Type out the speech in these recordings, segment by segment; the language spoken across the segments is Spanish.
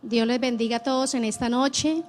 Dios les bendiga a todos en esta noche.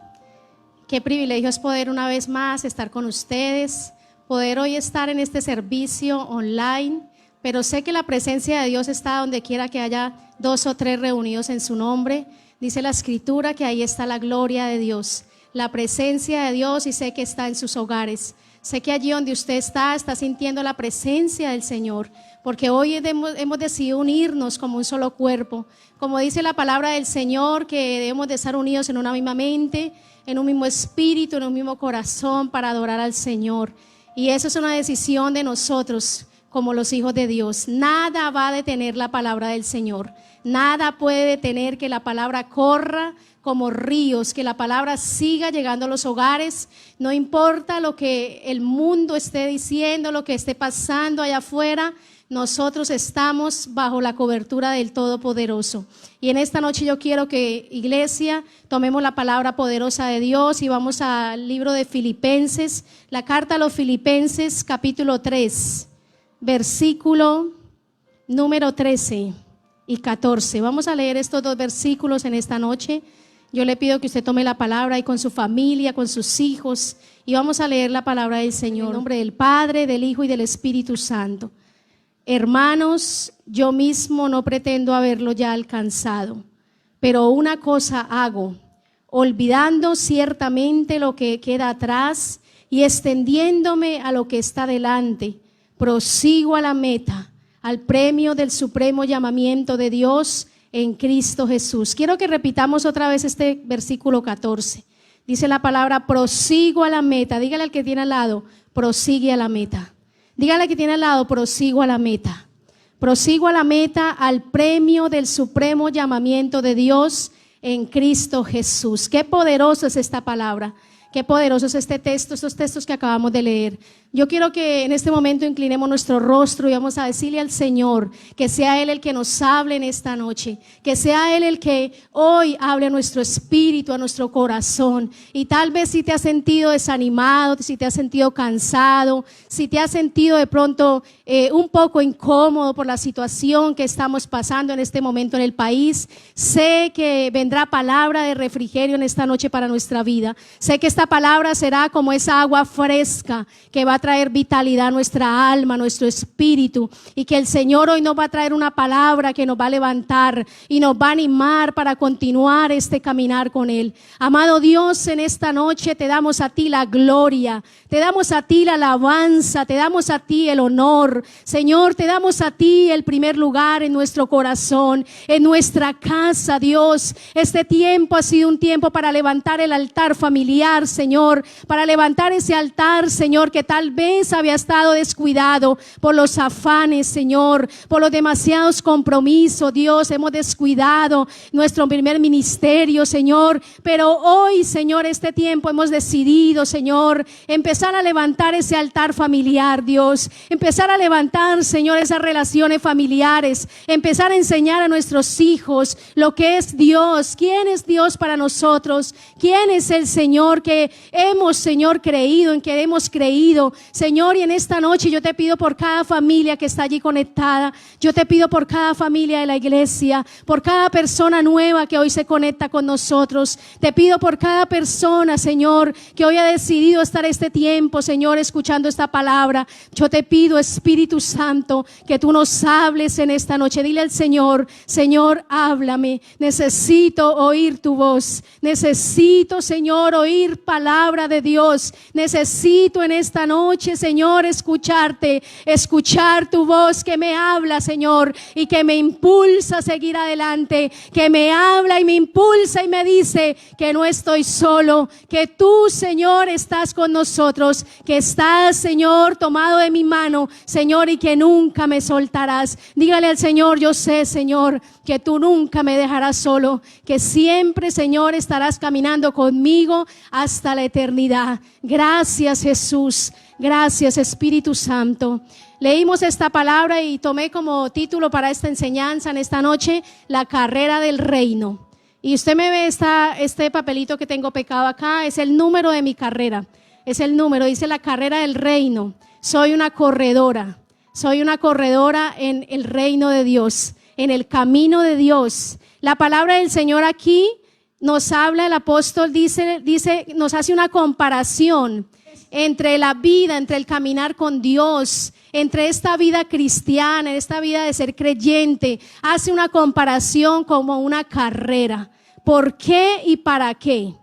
Qué privilegio es poder una vez más estar con ustedes, poder hoy estar en este servicio online, pero sé que la presencia de Dios está donde quiera que haya 2 o 3 reunidos en su nombre. Dice la Escritura que ahí está la gloria de Dios, la presencia de Dios, y sé que está en sus hogares. Sé que allí donde usted está sintiendo la presencia del Señor, porque hoy hemos decidido unirnos como un solo cuerpo. Como dice la palabra del Señor, que debemos de estar unidos en una misma mente, en un mismo espíritu, en un mismo corazón para adorar al Señor. Y eso es una decisión de nosotros como los hijos de Dios. Nada va a detener la palabra del Señor. Nada puede detener que la palabra corra como ríos, que la palabra siga llegando a los hogares. No importa lo que el mundo esté diciendo, lo que esté pasando allá afuera, nosotros estamos bajo la cobertura del Todopoderoso. Y en esta noche yo quiero que, iglesia, tomemos la palabra poderosa de Dios y vamos al libro de Filipenses, la carta a los Filipenses, capítulo 3, versículo número 13 y 14. Vamos a leer estos 2 versículos en esta noche. Yo le pido que usted tome la palabra y con su familia, con sus hijos, y vamos a leer la palabra del Señor. En nombre del Padre, del Hijo y del Espíritu Santo. Hermanos, yo mismo no pretendo haberlo ya alcanzado, pero una cosa hago, olvidando ciertamente lo que queda atrás y extendiéndome a lo que está delante, prosigo a la meta, al premio del supremo llamamiento de Dios en Cristo Jesús. Quiero que repitamos otra vez este versículo 14. Dice la palabra, prosigo a la meta. Dígale al que tiene al lado, prosigue a la meta. Dígale al que tiene al lado, prosigo a la meta. Prosigo a la meta, al premio del supremo llamamiento de Dios en Cristo Jesús. Qué poderosa es esta palabra. Qué poderoso es este texto, estos textos que acabamos de leer. Yo quiero que en este momento inclinemos nuestro rostro y vamos a decirle al Señor que sea Él el que nos hable en esta noche, que sea Él el que hoy hable a nuestro espíritu, a nuestro corazón. Y tal vez si te has sentido desanimado, si te has sentido cansado, si te has sentido de pronto un poco incómodo por la situación que estamos pasando en este momento en el país, sé que vendrá palabra de refrigerio en esta noche para nuestra vida. Sé que esta palabra será como esa agua fresca que va a traer vitalidad a nuestra alma, a nuestro espíritu, y que el Señor hoy nos va a traer una palabra que nos va a levantar y nos va a animar para continuar este caminar con Él. Amado Dios, en esta noche te damos a ti la gloria, te damos a ti la alabanza, te damos a ti el honor. Señor, te damos a ti el primer lugar en nuestro corazón, en nuestra casa, Dios. Este tiempo ha sido un tiempo para levantar el altar familiar, Señor, para levantar ese altar, Señor, que tal vez había estado descuidado por los afanes, Señor, por los demasiados compromisos. Dios, hemos descuidado nuestro primer ministerio, Señor, pero hoy, Señor, este tiempo hemos decidido, Señor, empezar a levantar ese altar familiar, Dios, empezar a levantar, Señor, esas relaciones familiares, empezar a enseñar a nuestros hijos lo que es Dios, quién es Dios para nosotros, quién es el Señor que hemos, Señor, creído, en que hemos creído, Señor. Y en esta noche yo te pido por cada familia que está allí conectada, yo te pido por cada familia de la iglesia, por cada persona nueva que hoy se conecta con nosotros, te pido por cada persona, Señor, que hoy ha decidido estar este tiempo, Señor, escuchando esta palabra. Yo te pido, Espíritu Santo, que tú nos hables en esta noche. Dile al Señor, Señor, háblame, necesito oír tu voz, necesito, Señor, oír palabra de Dios, necesito en esta noche, Señor, escucharte, escuchar tu voz que me habla, Señor, y que me impulsa a seguir adelante, que me habla y me impulsa y me dice que no estoy solo, que tú, Señor, estás con nosotros, que estás, Señor, tomado de mi mano, Señor, y que nunca me soltarás. Dígale al Señor, yo sé, Señor, que tú nunca me dejarás solo, que siempre, Señor, estarás caminando conmigo hasta la eternidad. Gracias, Jesús. Gracias, Espíritu Santo. Leímos esta palabra y tomé como título para esta enseñanza en esta noche, la carrera del reino. Y usted me ve este papelito que tengo pegado acá, es el número de mi carrera. Es el número, dice la carrera del reino. Soy una corredora en el reino de Dios, en el camino de Dios. La palabra del Señor aquí nos habla el apóstol, dice, nos hace una comparación entre la vida, entre el caminar con Dios, entre esta vida cristiana, esta vida de ser creyente. Hace una comparación como una carrera. ¿Por qué y para qué?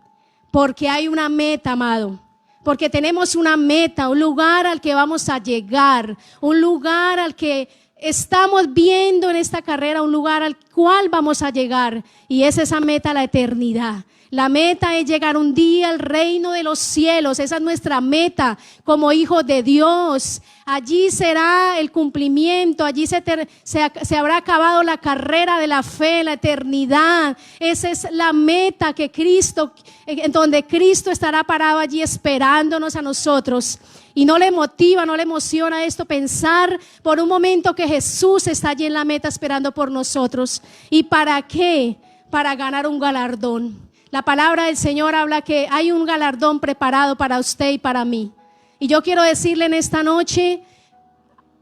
Porque hay una meta, amado. Porque tenemos una meta, un lugar al que vamos a llegar, un lugar al que estamos viendo en esta carrera, un lugar al cual vamos a llegar, y es esa meta, la eternidad. La meta es llegar un día al reino de los cielos. Esa es nuestra meta como hijos de Dios. Allí será el cumplimiento, allí se habrá acabado la carrera de la fe, la eternidad. Esa es la meta que Cristo, en donde Cristo estará parado allí esperándonos a nosotros. Y no le motiva, no le emociona esto, pensar por un momento que Jesús está allí en la meta esperando por nosotros. ¿Y para qué? Para ganar un galardón. La palabra del Señor habla que hay un galardón preparado para usted y para mí. Y yo quiero decirle en esta noche,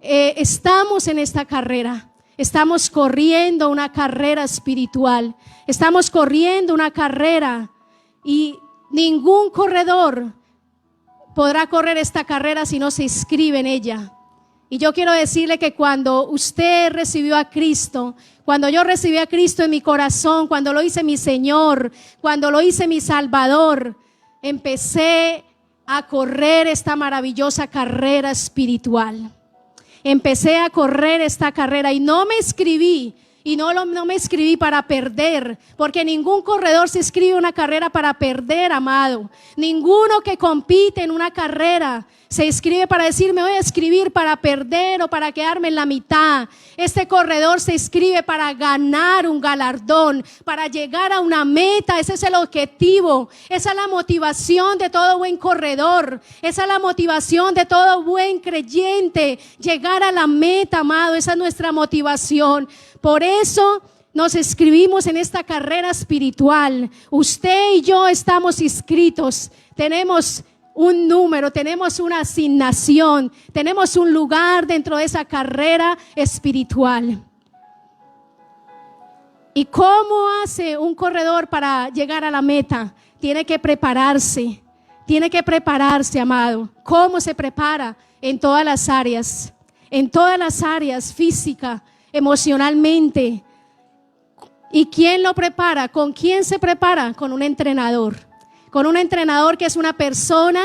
estamos en esta carrera. Estamos corriendo una carrera espiritual. Estamos corriendo una carrera. Y ningún corredor podrá correr esta carrera si no se inscribe en ella. Y yo quiero decirle que cuando usted recibió a Cristo, cuando yo recibí a Cristo en mi corazón, cuando lo hice mi Señor, cuando lo hice mi Salvador, empecé a correr esta maravillosa carrera espiritual. Empecé a correr esta carrera y no me inscribí. Y no me inscribí para perder, porque ningún corredor se inscribe en una carrera para perder, amado. Ninguno que compite en una carrera se inscribe para decir, me voy a inscribir para perder o para quedarme en la mitad. Este corredor se inscribe para ganar un galardón, para llegar a una meta. Ese es el objetivo, esa es la motivación de todo buen corredor, esa es la motivación de todo buen creyente, llegar a la meta, amado. Esa es nuestra motivación. Por eso nos inscribimos en esta carrera espiritual. Usted y yo estamos inscritos. Tenemos un número, tenemos una asignación, tenemos un lugar dentro de esa carrera espiritual. ¿Y cómo hace un corredor para llegar a la meta? Tiene que prepararse, amado. ¿Cómo se prepara? En todas las áreas, física, emocionalmente. ¿Y quién lo prepara? ¿Con quién se prepara? Con un entrenador. Con un entrenador que es una persona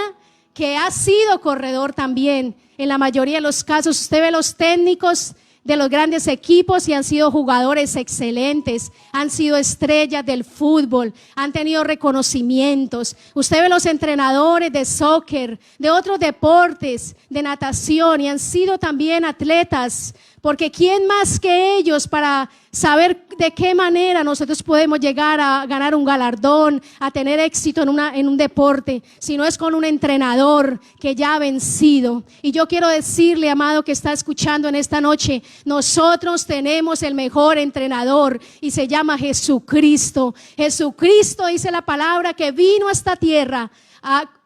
que ha sido corredor también. En la mayoría de los casos, usted ve los técnicos de los grandes equipos y han sido jugadores excelentes, han sido estrellas del fútbol, han tenido reconocimientos. Usted ve los entrenadores de soccer, de otros deportes, de natación, y han sido también atletas. Porque ¿quién más que ellos para saber de qué manera nosotros podemos llegar a ganar un galardón, a tener éxito en un deporte, si no es con un entrenador que ya ha vencido? Y yo quiero decirle, amado, que está escuchando en esta noche, nosotros tenemos el mejor entrenador y se llama Jesucristo. Jesucristo, dice la palabra, que vino a esta tierra,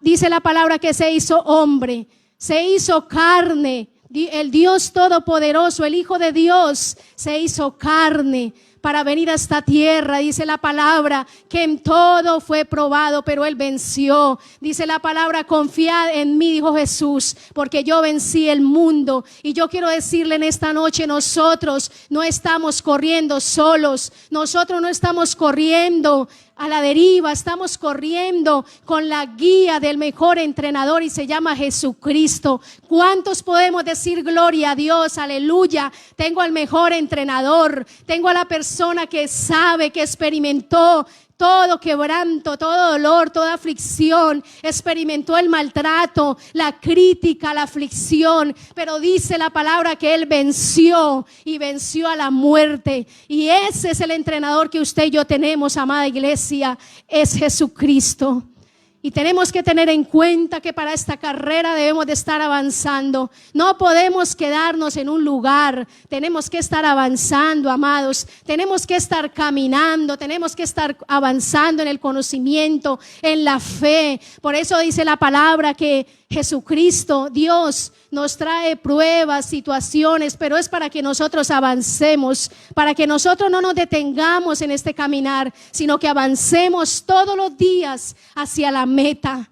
dice la palabra que se hizo hombre, se hizo carne. El Dios Todopoderoso, el Hijo de Dios, se hizo carne para venir a esta tierra. Dice la palabra que en todo fue probado, pero Él venció. Dice la palabra, confiad en mí, dijo Jesús, porque yo vencí el mundo. Y yo quiero decirle en esta noche, nosotros no estamos corriendo solos. Nosotros no estamos corriendo a la deriva, estamos corriendo con la guía del mejor entrenador y se llama Jesucristo. ¿Cuántos podemos decir gloria a Dios? Aleluya. Tengo al mejor entrenador, tengo a la persona que sabe, que experimentó todo quebranto, todo dolor, toda aflicción, experimentó el maltrato, la crítica, la aflicción, pero dice la palabra que Él venció y venció a la muerte. Y ese es el entrenador que usted y yo tenemos, amada iglesia, es Jesucristo. Y tenemos que tener en cuenta que para esta carrera debemos de estar avanzando. No podemos quedarnos en un lugar. Tenemos que estar avanzando, amados. Tenemos que estar caminando. Tenemos que estar avanzando en el conocimiento, en la fe. Por eso dice la palabra que Jesucristo, Dios, nos trae pruebas, situaciones, pero es para que nosotros avancemos, para que nosotros no nos detengamos en este caminar, sino que avancemos todos los días hacia la meta.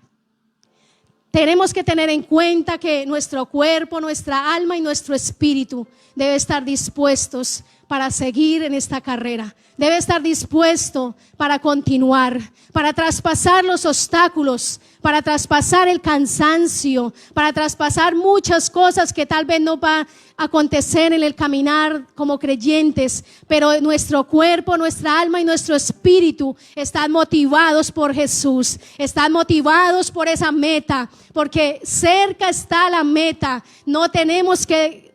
Tenemos que tener en cuenta que nuestro cuerpo, nuestra alma y nuestro espíritu debe estar dispuestos para seguir en esta carrera. Debe estar dispuesto para continuar, para traspasar los obstáculos, para traspasar el cansancio, para traspasar muchas cosas que tal vez no va a acontecer en el caminar como creyentes, pero nuestro cuerpo, nuestra alma y nuestro espíritu están motivados por Jesús, están motivados por esa meta, porque cerca está la meta. No tenemos que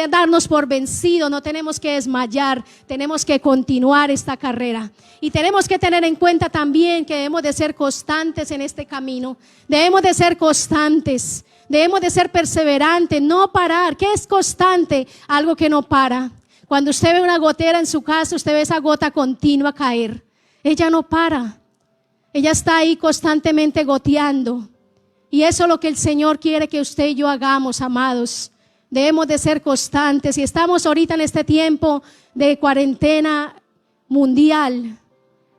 darnos por vencido, no tenemos que desmayar, tenemos que continuar esta carrera. Y tenemos que tener en cuenta también que debemos de ser constantes en este camino, debemos de ser constantes, debemos de ser perseverantes, no parar. ¿Qué es constante? Algo que no para. Cuando usted ve una gotera en su casa, usted ve esa gota continua caer, ella no para, ella está ahí constantemente goteando. Y eso es lo que el Señor quiere que usted y yo hagamos, amados. Debemos de ser constantes. Y estamos ahorita en este tiempo de cuarentena mundial.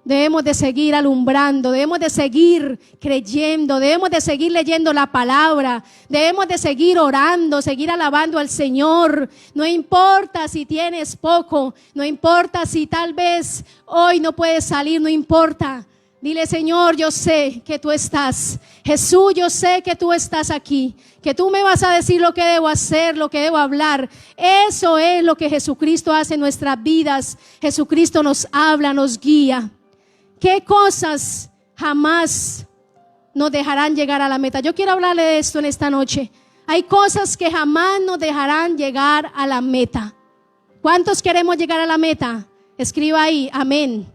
Debemos de seguir alumbrando, debemos de seguir creyendo, debemos de seguir leyendo la palabra, debemos de seguir orando, seguir alabando al Señor. No importa si tienes poco, no importa si tal vez hoy no puedes salir, no importa. Dile: Señor, yo sé que tú estás. Jesús, yo sé que tú estás aquí, que tú me vas a decir lo que debo hacer, lo que debo hablar. Eso es lo que Jesucristo hace en nuestras vidas. Jesucristo nos habla, nos guía. ¿Qué cosas jamás nos dejarán llegar a la meta? Yo quiero hablarle de esto en esta noche. Hay cosas que jamás nos dejarán llegar a la meta. ¿Cuántos queremos llegar a la meta? Escriba ahí, amén.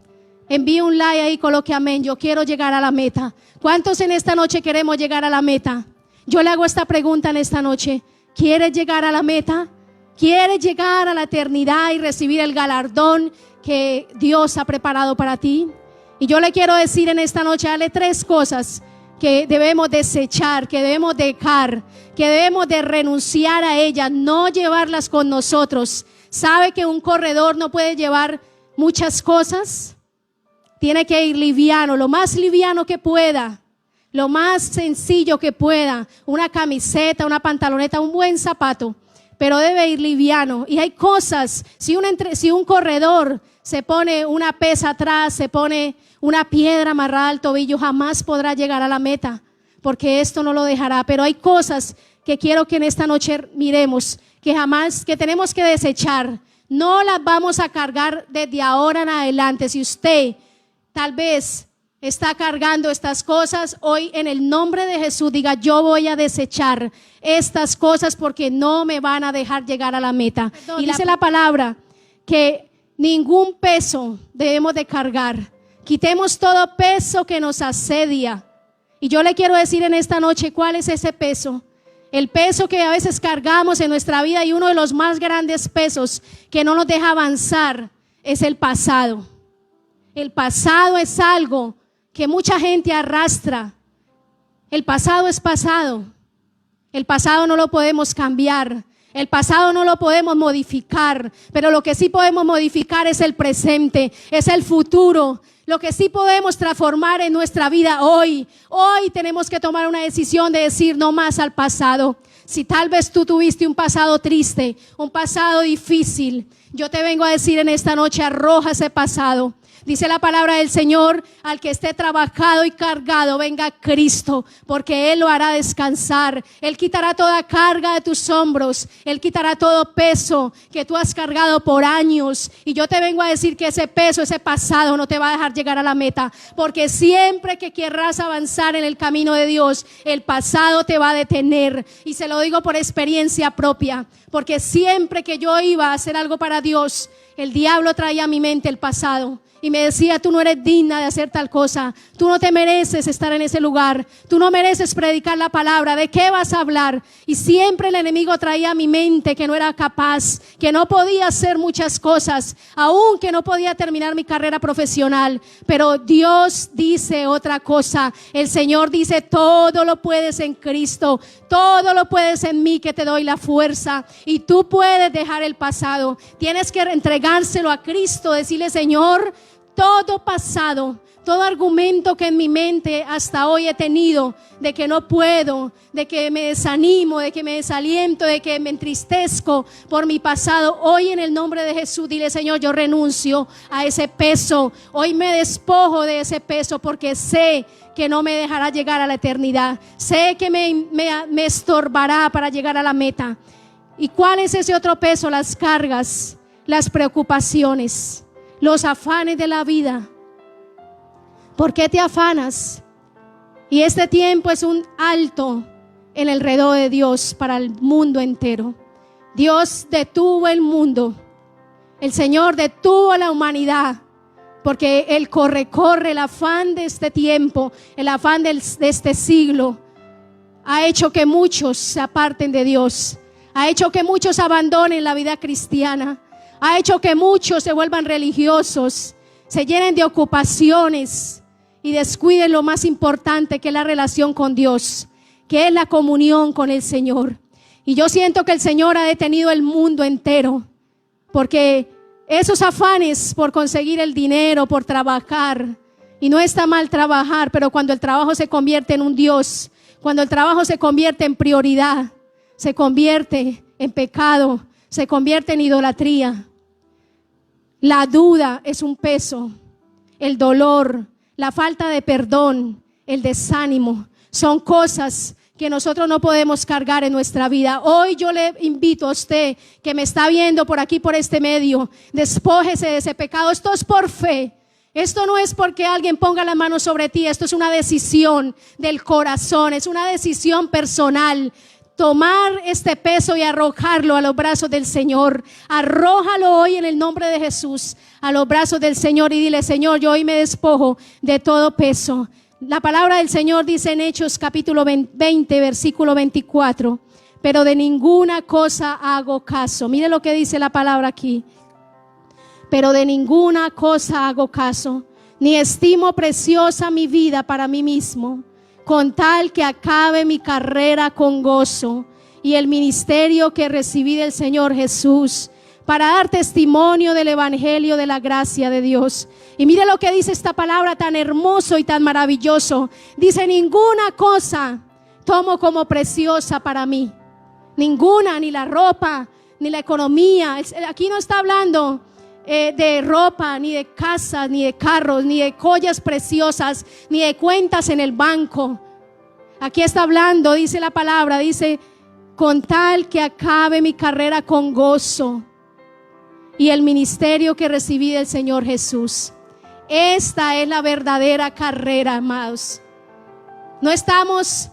Envíe un like ahí, coloque amén. Yo quiero llegar a la meta. ¿Cuántos en esta noche queremos llegar a la meta? Yo le hago esta pregunta en esta noche. ¿Quieres llegar a la meta? ¿Quieres llegar a la eternidad y recibir el galardón que Dios ha preparado para ti? Y yo le quiero decir en esta noche, dale 3 cosas que debemos desechar, que debemos dejar, que debemos de renunciar a ellas, no llevarlas con nosotros. ¿Sabe que un corredor no puede llevar muchas cosas? Tiene que ir liviano, lo más liviano que pueda, lo más sencillo que pueda. Una camiseta, una pantaloneta, un buen zapato, pero debe ir liviano. Y hay cosas, si un corredor se pone una pesa atrás, se pone una piedra amarrada al tobillo, jamás podrá llegar a la meta, porque esto no lo dejará. Pero hay cosas que quiero que en esta noche miremos, que tenemos que desechar. No las vamos a cargar desde ahora en adelante. Si usted tal vez está cargando estas cosas, hoy en el nombre de Jesús diga: yo voy a desechar estas cosas porque no me van a dejar llegar a la meta. Y dice la palabra que ningún peso debemos de cargar. Quitemos todo peso que nos asedia. Y yo le quiero decir en esta noche, ¿cuál es ese peso? El peso que a veces cargamos en nuestra vida, y uno de los más grandes pesos que no nos deja avanzar es el pasado. El pasado es algo que mucha gente arrastra. El pasado es pasado. El pasado no lo podemos cambiar. El pasado no lo podemos modificar. Pero lo que sí podemos modificar es el presente, es el futuro. Lo que sí podemos transformar en nuestra vida hoy. Hoy tenemos que tomar una decisión de decir no más al pasado. Si tal vez tú tuviste un pasado triste, un pasado difícil, yo te vengo a decir en esta noche: arroja ese pasado. Dice la palabra del Señor: al que esté trabajado y cargado, venga a Cristo, porque Él lo hará descansar. Él quitará toda carga de tus hombros. Él quitará todo peso que tú has cargado por años. Y yo te vengo a decir que ese peso, ese pasado no te va a dejar llegar a la meta, porque siempre que querrás avanzar en el camino de Dios, el pasado te va a detener. Y se lo digo por experiencia propia, porque siempre que yo iba a hacer algo para Dios, el diablo traía a mi mente el pasado. y me decía: tú no eres digna de hacer tal cosa, tú no te mereces estar en ese lugar, tú no mereces predicar la palabra, ¿de qué vas a hablar? Y siempre el enemigo traía a mi mente que no era capaz, que no podía hacer muchas cosas, aún que no podía terminar mi carrera profesional. Pero Dios dice otra cosa. El Señor dice: todo lo puedes en Cristo, todo lo puedes en mí, que te doy la fuerza. Y tú puedes dejar el pasado, tienes que entregárselo a Cristo, decirle: Señor, todo pasado, todo argumento que en mi mente hasta hoy he tenido de que no puedo, de que me desanimo, de que me desaliento, de que me entristezco por mi pasado, hoy en el nombre de Jesús dile: Señor, yo renuncio a ese peso, hoy me despojo de ese peso, porque sé que no me dejará llegar a la eternidad, sé que me estorbará para llegar a la meta. ¿Y cuál es ese otro peso? Las cargas, las preocupaciones, los afanes de la vida. ¿Por qué te afanas? Y este tiempo es un alto en el reloj de Dios para el mundo entero. Dios detuvo el mundo, el Señor detuvo la humanidad, porque el corre, el afán de este tiempo, el afán de este siglo, ha hecho que muchos se aparten de Dios, ha hecho que muchos abandonen la vida cristiana, ha hecho que muchos se vuelvan religiosos, se llenen de ocupaciones y descuiden lo más importante, que es la relación con Dios, que es la comunión con el Señor. Y yo siento que el Señor ha detenido el mundo entero, porque esos afanes por conseguir el dinero, por trabajar, y no está mal trabajar, pero cuando el trabajo se convierte en un Dios, cuando el trabajo se convierte en prioridad, se convierte en pecado, se convierte en idolatría. La duda es un peso, el dolor, la falta de perdón, el desánimo, son cosas que nosotros no podemos cargar en nuestra vida. Hoy yo le invito a usted que me está viendo por aquí, por este medio, despójese de ese pecado. Esto es por fe. Esto no es porque alguien ponga la mano sobre ti. Esto es una decisión del corazón, es una decisión personal. Tomar este peso y arrojarlo a los brazos del Señor. Arrójalo hoy en el nombre de Jesús a los brazos del Señor y dile: Señor, yo hoy me despojo de todo peso. La palabra del Señor dice en Hechos capítulo 20, versículo 24: pero de ninguna cosa hago caso. Mire lo que dice la palabra aquí. Pero de ninguna cosa hago caso, ni estimo preciosa mi vida para mí mismo, con tal que acabe mi carrera con gozo y el ministerio que recibí del Señor Jesús, para dar testimonio del evangelio de la gracia de Dios. Y mire lo que dice esta palabra tan hermoso y tan maravilloso. Dice: ninguna cosa tomo como preciosa para mí. Ninguna, ni la ropa, ni la economía. Aquí no está hablando de ropa, ni de casas, ni de carros, ni de joyas preciosas, ni de cuentas en el banco. Aquí está hablando, dice la palabra, dice: con tal que acabe mi carrera con gozo y el ministerio que recibí del Señor Jesús. Esta es la verdadera carrera, amados. No estamos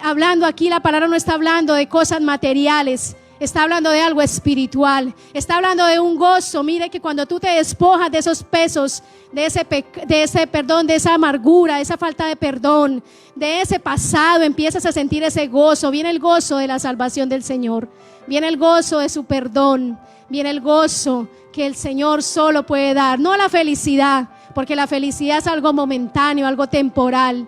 hablando aquí, la palabra no está hablando de cosas materiales, está hablando de algo espiritual, está hablando de un gozo. Mire que cuando tú te despojas de esos pesos, de ese perdón, de esa amargura, de esa falta de perdón, de ese pasado, empiezas a sentir ese gozo. Viene el gozo de la salvación del Señor, viene el gozo de su perdón, viene el gozo que el Señor solo puede dar. No la felicidad, porque la felicidad es algo momentáneo, algo temporal.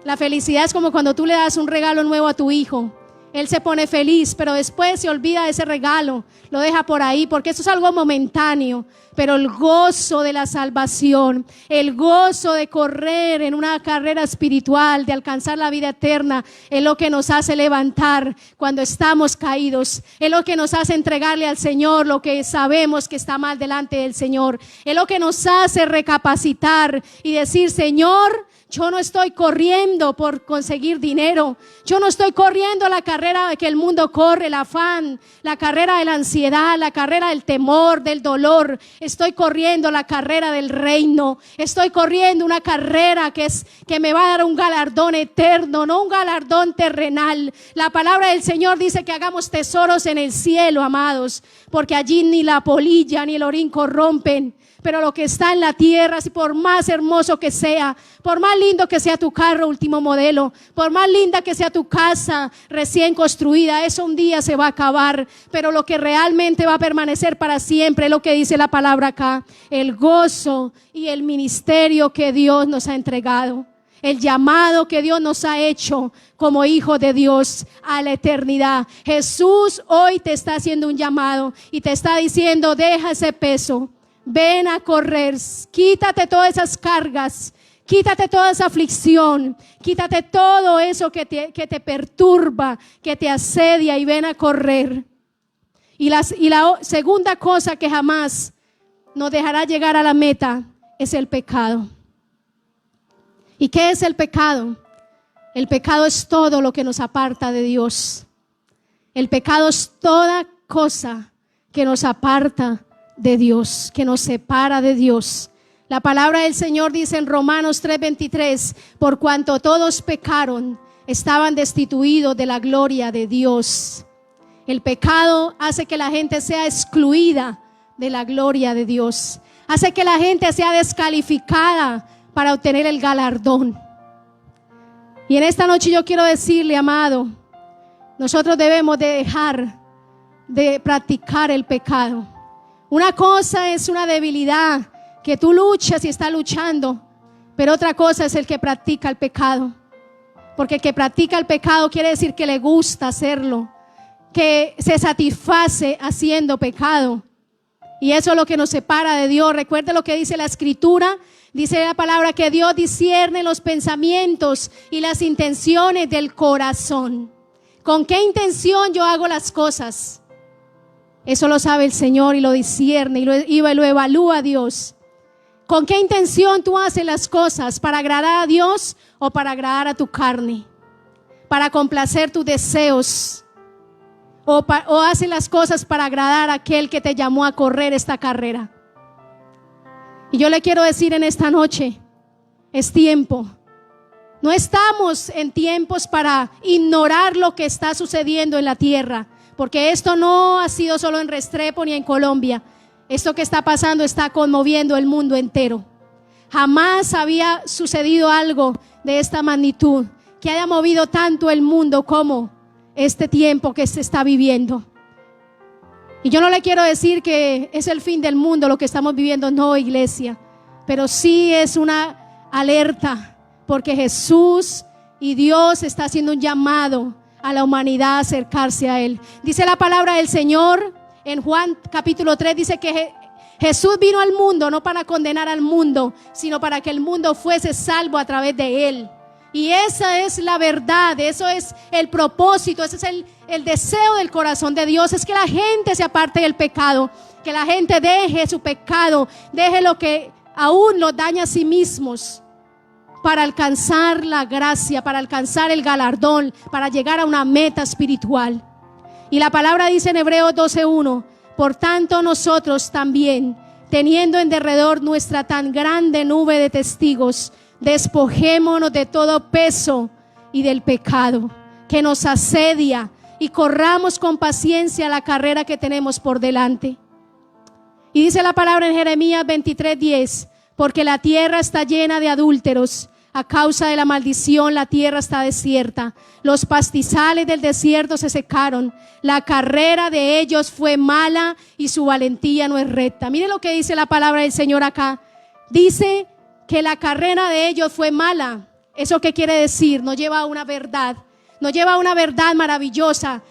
La felicidad es como cuando tú le das un regalo nuevo a tu hijo. Él se pone feliz, pero después se olvida de ese regalo, lo deja por ahí, porque eso es algo momentáneo. Pero el gozo de la salvación, el gozo de correr en una carrera espiritual, de alcanzar la vida eterna, es lo que nos hace levantar cuando estamos caídos. Es lo que nos hace entregarle al Señor lo que sabemos que está mal delante del Señor. Es lo que nos hace recapacitar y decir: Señor, yo no estoy corriendo por conseguir dinero. Yo no estoy corriendo la carrera que el mundo corre, el afán, la carrera de la ansiedad, la carrera del temor, del dolor. Estoy corriendo la carrera del reino. Estoy corriendo una carrera que me va a dar un galardón eterno, no un galardón terrenal. La palabra del Señor dice que hagamos tesoros en el cielo, amados, porque allí ni la polilla ni el orín corrompen. pero lo que está en la tierra, si por más hermoso que sea, por más lindo que sea tu carro último modelo, por más linda que sea tu casa recién construida, eso un día se va a acabar, pero lo que realmente va a permanecer para siempre es lo que dice la palabra acá: el gozo y el ministerio que Dios nos ha entregado, el llamado que Dios nos ha hecho como hijo de Dios a la eternidad. Jesús hoy te está haciendo un llamado y te está diciendo: deja ese peso, ven a correr, quítate todas esas cargas, quítate toda esa aflicción, quítate todo eso que te perturba, que te asedia, y ven a correr. Y la segunda cosa que jamás nos dejará llegar a la meta es el pecado. ¿Y qué es el pecado? El pecado es todo lo que nos aparta de Dios. El pecado es toda cosa que nos aparta de Dios, que nos separa de Dios. La palabra del Señor dice en Romanos 3:23: por cuanto todos pecaron, estaban destituidos de la gloria de Dios. El pecado hace que la gente sea excluida de la gloria de Dios. Hace que la gente sea descalificada para obtener el galardón. Y en esta noche yo quiero decirle, amado, nosotros debemos de dejar de practicar el pecado. Una cosa es una debilidad, que tú luchas y estás luchando, pero otra cosa es el que practica el pecado. Porque el que practica el pecado quiere decir que le gusta hacerlo, que se satisface haciendo pecado. Y eso es lo que nos separa de Dios. Recuerde lo que dice la Escritura. Dice la palabra que Dios discierne los pensamientos y las intenciones del corazón. ¿Con qué intención yo hago las cosas? Eso lo sabe el Señor y lo discierne y lo evalúa Dios. ¿Con qué intención tú haces las cosas? ¿Para agradar a Dios o para agradar a tu carne? ¿Para complacer tus deseos? ¿O haces las cosas para agradar a aquel que te llamó a correr esta carrera? Y yo le quiero decir en esta noche, es tiempo. No estamos en tiempos para ignorar lo que está sucediendo en la tierra, porque esto no ha sido solo en Restrepo ni en Colombia. Esto que está pasando está conmoviendo el mundo entero. Jamás había sucedido algo de esta magnitud, que haya movido tanto el mundo como este tiempo que se está viviendo. Y yo no le quiero decir que es el fin del mundo lo que estamos viviendo, no, iglesia, pero sí es una alerta, porque Jesús y Dios está haciendo un llamado a la humanidad a acercarse a Él. Dice la palabra del Señor en Juan capítulo 3, dice que Jesús vino al mundo no para condenar al mundo, sino para que el mundo fuese salvo a través de Él. Y esa es la verdad, eso es el propósito, ese es el deseo del corazón de Dios, es que la gente se aparte del pecado, que la gente deje su pecado, deje lo que aún los daña a sí mismos, para alcanzar la gracia, para alcanzar el galardón, para llegar a una meta espiritual. Y la palabra dice en Hebreos 12:1: por tanto nosotros también, teniendo en derredor nuestra tan grande nube de testigos, despojémonos de todo peso y del pecado que nos asedia, y corramos con paciencia la carrera que tenemos por delante. Y dice la palabra en Jeremías 23:10: porque la tierra está llena de adúlteros, a causa de la maldición la tierra está desierta, los pastizales del desierto se secaron, la carrera de ellos fue mala y su valentía no es recta. Mire lo que dice la palabra del Señor acá. Dice que la carrera de ellos fue mala. ¿Eso qué quiere decir? Nos lleva a una verdad, nos lleva a una verdad maravillosa,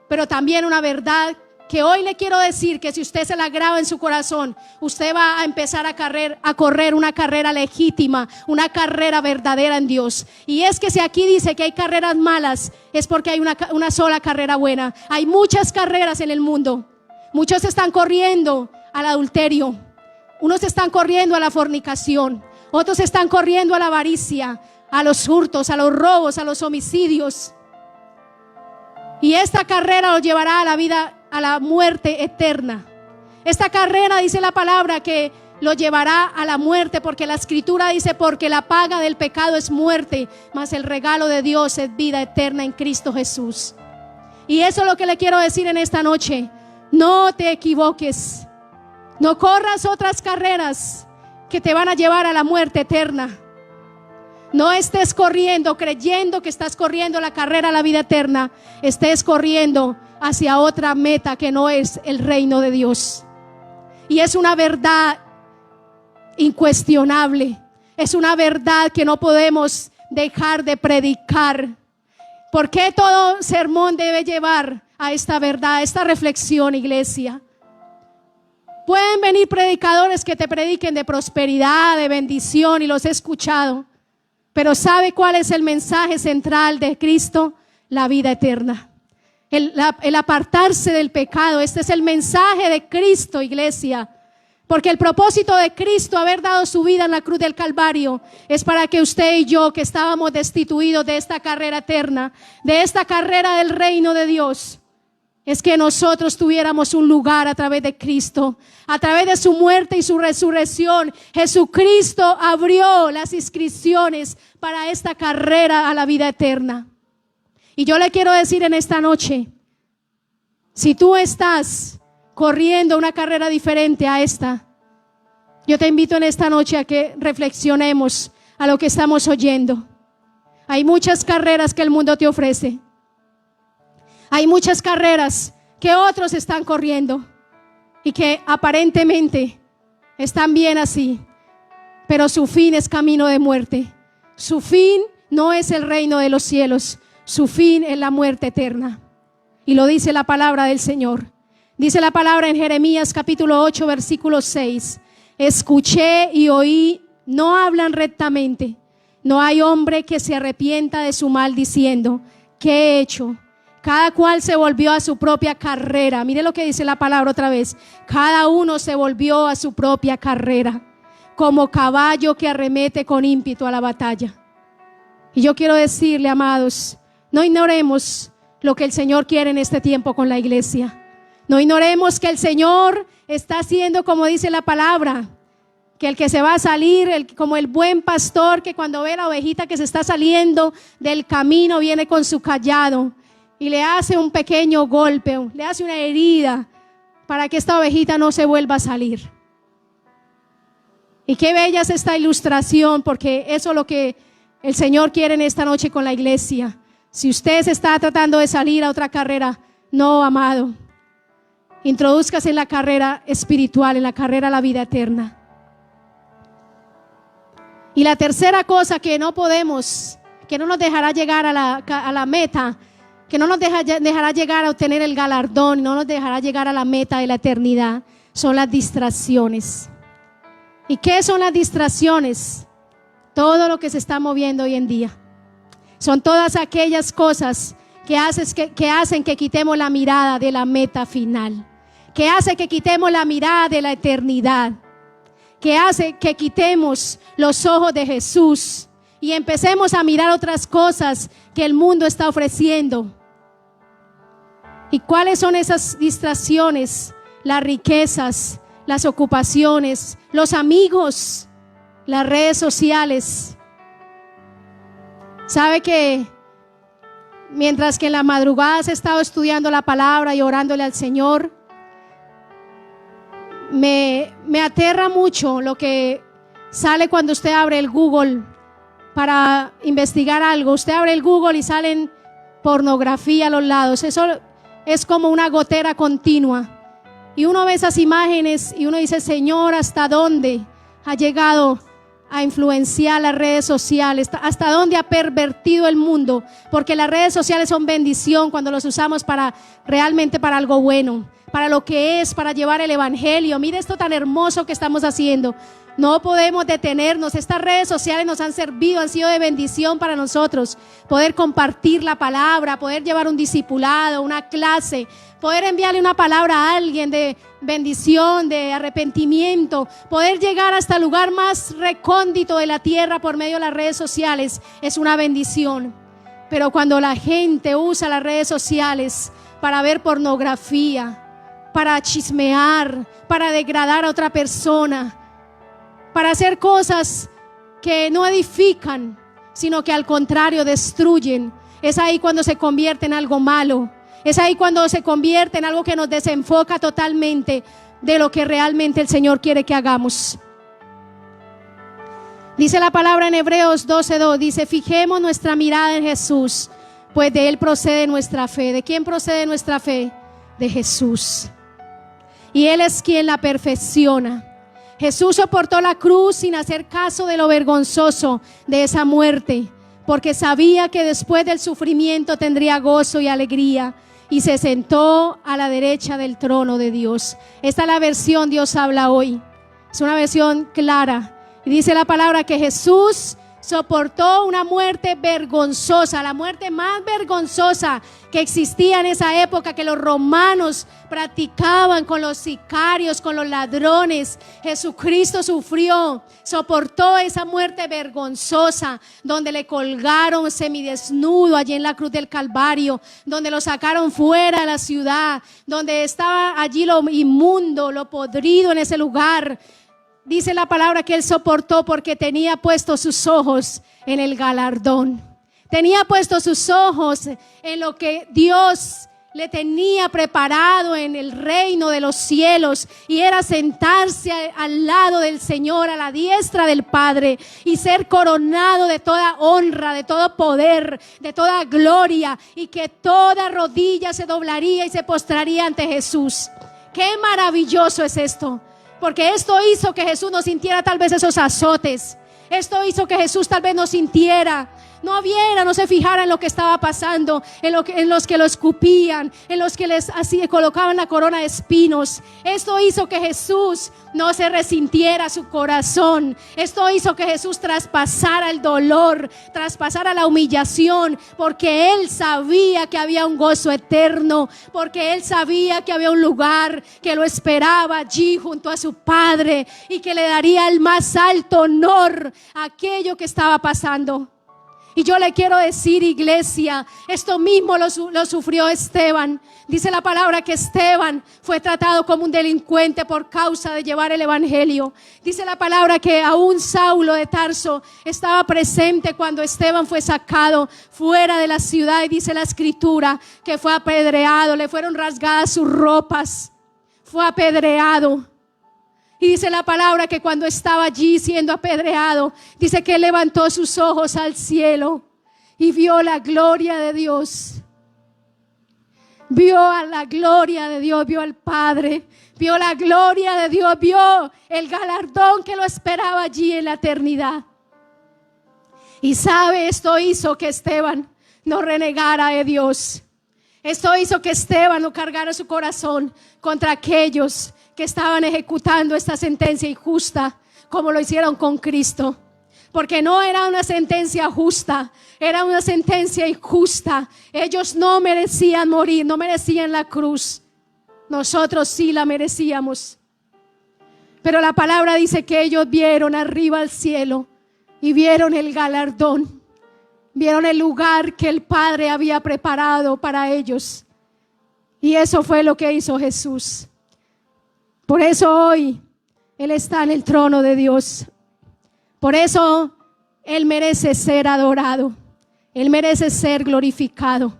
pero también una verdad que hoy le quiero decir, que si usted se la graba en su corazón, usted va a empezar a correr una carrera legítima, una carrera verdadera en Dios. Y es que si aquí dice que hay carreras malas, es porque hay una sola carrera buena. Hay muchas carreras en el mundo. Muchos están corriendo al adulterio, unos están corriendo a la fornicación, otros están corriendo a la avaricia, a los hurtos, a los robos, a los homicidios. Y esta carrera los llevará a la vida, a la muerte eterna. Esta carrera, dice la palabra, que lo llevará a la muerte, porque la Escritura dice: porque la paga del pecado es muerte, mas el regalo de Dios es vida eterna en Cristo Jesús. Y eso es lo que le quiero decir en esta noche. No te equivoques. No corras otras carreras que te van a llevar a la muerte eterna. No estés corriendo creyendo que estás corriendo la carrera a la vida eterna. Estés corriendo hacia otra meta que no es el reino de Dios. Y es una verdad incuestionable. Es una verdad que no podemos dejar de predicar. ¿Por qué todo sermón debe llevar a esta verdad, a esta reflexión, iglesia? Pueden venir predicadores que te prediquen de prosperidad, de bendición, y los he escuchado. Pero ¿sabe cuál es el mensaje central de Cristo? La vida eterna. El apartarse del pecado. Este es el mensaje de Cristo, iglesia. Porque el propósito de Cristo, haber dado su vida en la cruz del Calvario, es para que usted y yo, que estábamos destituidos de esta carrera eterna, de esta carrera del reino de Dios, es que nosotros tuviéramos un lugar a través de Cristo. A través de su muerte y su resurrección, Jesucristo abrió las inscripciones para esta carrera a la vida eterna. Y yo le quiero decir en esta noche, si tú estás corriendo una carrera diferente a esta, yo te invito en esta noche a que reflexionemos a lo que estamos oyendo. Hay muchas carreras que el mundo te ofrece. Hay muchas carreras que otros están corriendo y que aparentemente están bien así, pero su fin es camino de muerte. Su fin no es el reino de los cielos, su fin es la muerte eterna. Y lo dice la palabra del Señor. Dice la palabra en Jeremías capítulo 8 versículo 6: escuché y oí, no hablan rectamente, no hay hombre que se arrepienta de su mal diciendo, ¿qué he hecho? Cada cual se volvió a su propia carrera. Mire lo que dice la palabra otra vez. Cada uno se volvió a su propia carrera, como caballo que arremete con ímpetu a la batalla. Y yo quiero decirle, amados, no ignoremos lo que el Señor quiere en este tiempo con la iglesia. No ignoremos que el Señor está haciendo, como dice la palabra, que el que se va a salir, como el buen pastor, que cuando ve la ovejita que se está saliendo del camino, viene con su cayado y le hace un pequeño golpe, le hace una herida para que esta ovejita no se vuelva a salir. Y qué bella es esta ilustración, porque eso es lo que el Señor quiere en esta noche con la iglesia. Si usted se está tratando de salir a otra carrera, no, amado, introdúzcase en la carrera espiritual, en la carrera a la vida eterna. Y la tercera cosa que no podemos, que no nos dejará llegar a la meta, que no nos dejará llegar a obtener el galardón, no nos dejará llegar a la meta de la eternidad, son las distracciones. ¿Y qué son las distracciones? Todo lo que se está moviendo hoy en día. Son todas aquellas cosas que hacen que quitemos la mirada de la meta final, que hace que quitemos la mirada de la eternidad, que hace que quitemos los ojos de Jesús y empecemos a mirar otras cosas que el mundo está ofreciendo. ¿Y cuáles son esas distracciones? Las riquezas, las ocupaciones, los amigos, las redes sociales. ¿Sabe que mientras que en la madrugada has estado estudiando la palabra y orándole al Señor, me aterra mucho lo que sale cuando usted abre el Google para investigar algo? Usted abre el Google y salen pornografía a los lados. Eso es como una gotera continua. Y uno ve esas imágenes y uno dice, Señor, ¿hasta dónde ha llegado a influenciar las redes sociales? ¿Hasta dónde ha pervertido el mundo? Porque las redes sociales son bendición cuando los usamos realmente para algo bueno, para lo que es, para llevar el evangelio. Mire esto tan hermoso que estamos haciendo. No podemos detenernos. Estas redes sociales nos han servido, han sido de bendición para nosotros. Poder compartir la palabra, poder llevar un discipulado, una clase, poder enviarle una palabra a alguien de bendición, de arrepentimiento, poder llegar hasta el lugar más recóndito de la tierra por medio de las redes sociales, es una bendición. Pero cuando la gente usa las redes sociales para ver pornografía, para chismear, para degradar a otra persona, para hacer cosas que no edifican, sino que al contrario destruyen, es ahí cuando se convierte en algo malo. Es ahí cuando se convierte en algo que nos desenfoca totalmente. de lo que realmente el Señor quiere que hagamos. Dice la palabra en Hebreos 12:2, dice: fijemos nuestra mirada en Jesús, pues de Él procede nuestra fe. ¿De quién procede nuestra fe? De Jesús. Y Él es quien la perfecciona. Jesús soportó la cruz sin hacer caso de lo vergonzoso de esa muerte, porque sabía que después del sufrimiento tendría gozo y alegría, y se sentó a la derecha del trono de Dios. Esta es la versión Dios habla hoy. Es una versión clara. Y dice la palabra que Jesús soportó una muerte vergonzosa, la muerte más vergonzosa que existía en esa época, que los romanos practicaban con los sicarios, con los ladrones. Jesucristo sufrió, soportó esa muerte vergonzosa, donde le colgaron semidesnudo allí en la cruz del Calvario, donde lo sacaron fuera de la ciudad, donde estaba allí lo inmundo, lo podrido en ese lugar. Dice la palabra que Él soportó porque tenía puestos sus ojos en el galardón. Tenía puestos sus ojos en lo que Dios le tenía preparado en el reino de los cielos, y era sentarse al lado del Señor, a la diestra del Padre, y ser coronado de toda honra, de todo poder, de toda gloria, y que toda rodilla se doblaría y se postraría ante Jesús. ¡Qué maravilloso es esto! Porque esto hizo que Jesús no sintiera tal vez esos azotes. Esto hizo que Jesús tal vez no sintiera, no viera, no se fijara en lo que estaba pasando, en los que lo escupían, en los que les así colocaban la corona de espinos. Esto hizo que Jesús no se resintiera su corazón. Esto hizo que Jesús traspasara el dolor, traspasara la humillación, porque Él sabía que había un gozo eterno, porque Él sabía que había un lugar que lo esperaba allí junto a su Padre, y que le daría el más alto honor a aquello que estaba pasando. Y yo le quiero decir, iglesia, esto mismo lo sufrió Esteban. Dice la palabra que Esteban fue tratado como un delincuente por causa de llevar el evangelio. Dice la palabra que aún Saulo de Tarso estaba presente cuando Esteban fue sacado fuera de la ciudad. Y dice la escritura que fue apedreado, le fueron rasgadas sus ropas, fue apedreado. Y dice la palabra que cuando estaba allí siendo apedreado, dice que él levantó sus ojos al cielo y vio la gloria de Dios. Vio a la gloria de Dios, vio al Padre, vio la gloria de Dios, vio el galardón que lo esperaba allí en la eternidad. Y sabe, esto hizo que Esteban no renegara de Dios. Esto hizo que Esteban no cargara su corazón contra aquellos que estaban ejecutando esta sentencia injusta, como lo hicieron con Cristo. Porque no era una sentencia justa, era una sentencia injusta. Ellos no merecían morir, no merecían la cruz. Nosotros sí la merecíamos. Pero la palabra dice que ellos vieron arriba al cielo y vieron el galardón, vieron el lugar que el Padre había preparado para ellos. Y eso fue lo que hizo Jesús. Por eso hoy Él está en el trono de Dios. Por eso Él merece ser adorado. Él merece ser glorificado.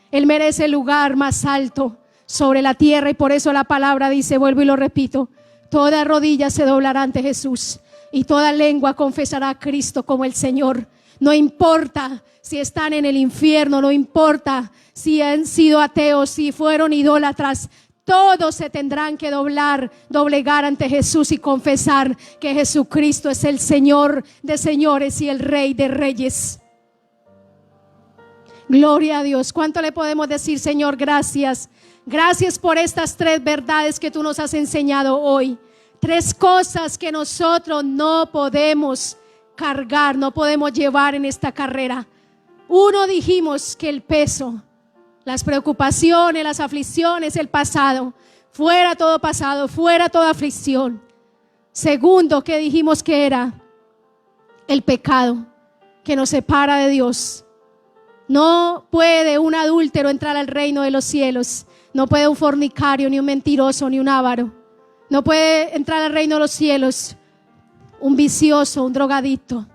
Él merece el lugar más alto sobre la tierra. Y por eso la palabra dice, vuelvo y lo repito, toda rodilla se doblará ante Jesús y toda lengua confesará a Cristo como el Señor. No importa si están en el infierno, no importa si han sido ateos, si fueron idólatras. Todos se tendrán que doblegar ante Jesús y confesar que Jesucristo es el Señor de señores y el Rey de reyes. Gloria a Dios. ¿Cuánto le podemos decir, Señor? Gracias. Gracias por estas 3 verdades que tú nos has enseñado hoy. 3 cosas que nosotros no podemos cargar, no podemos llevar en esta carrera. 1, dijimos que el peso, las preocupaciones, las aflicciones, el pasado, fuera todo pasado, fuera toda aflicción. 2, que dijimos que era el pecado que nos separa de Dios. No puede un adúltero entrar al reino de los cielos. No puede un fornicario, ni un mentiroso, ni un avaro. No puede entrar al reino de los cielos un vicioso, un drogadicto.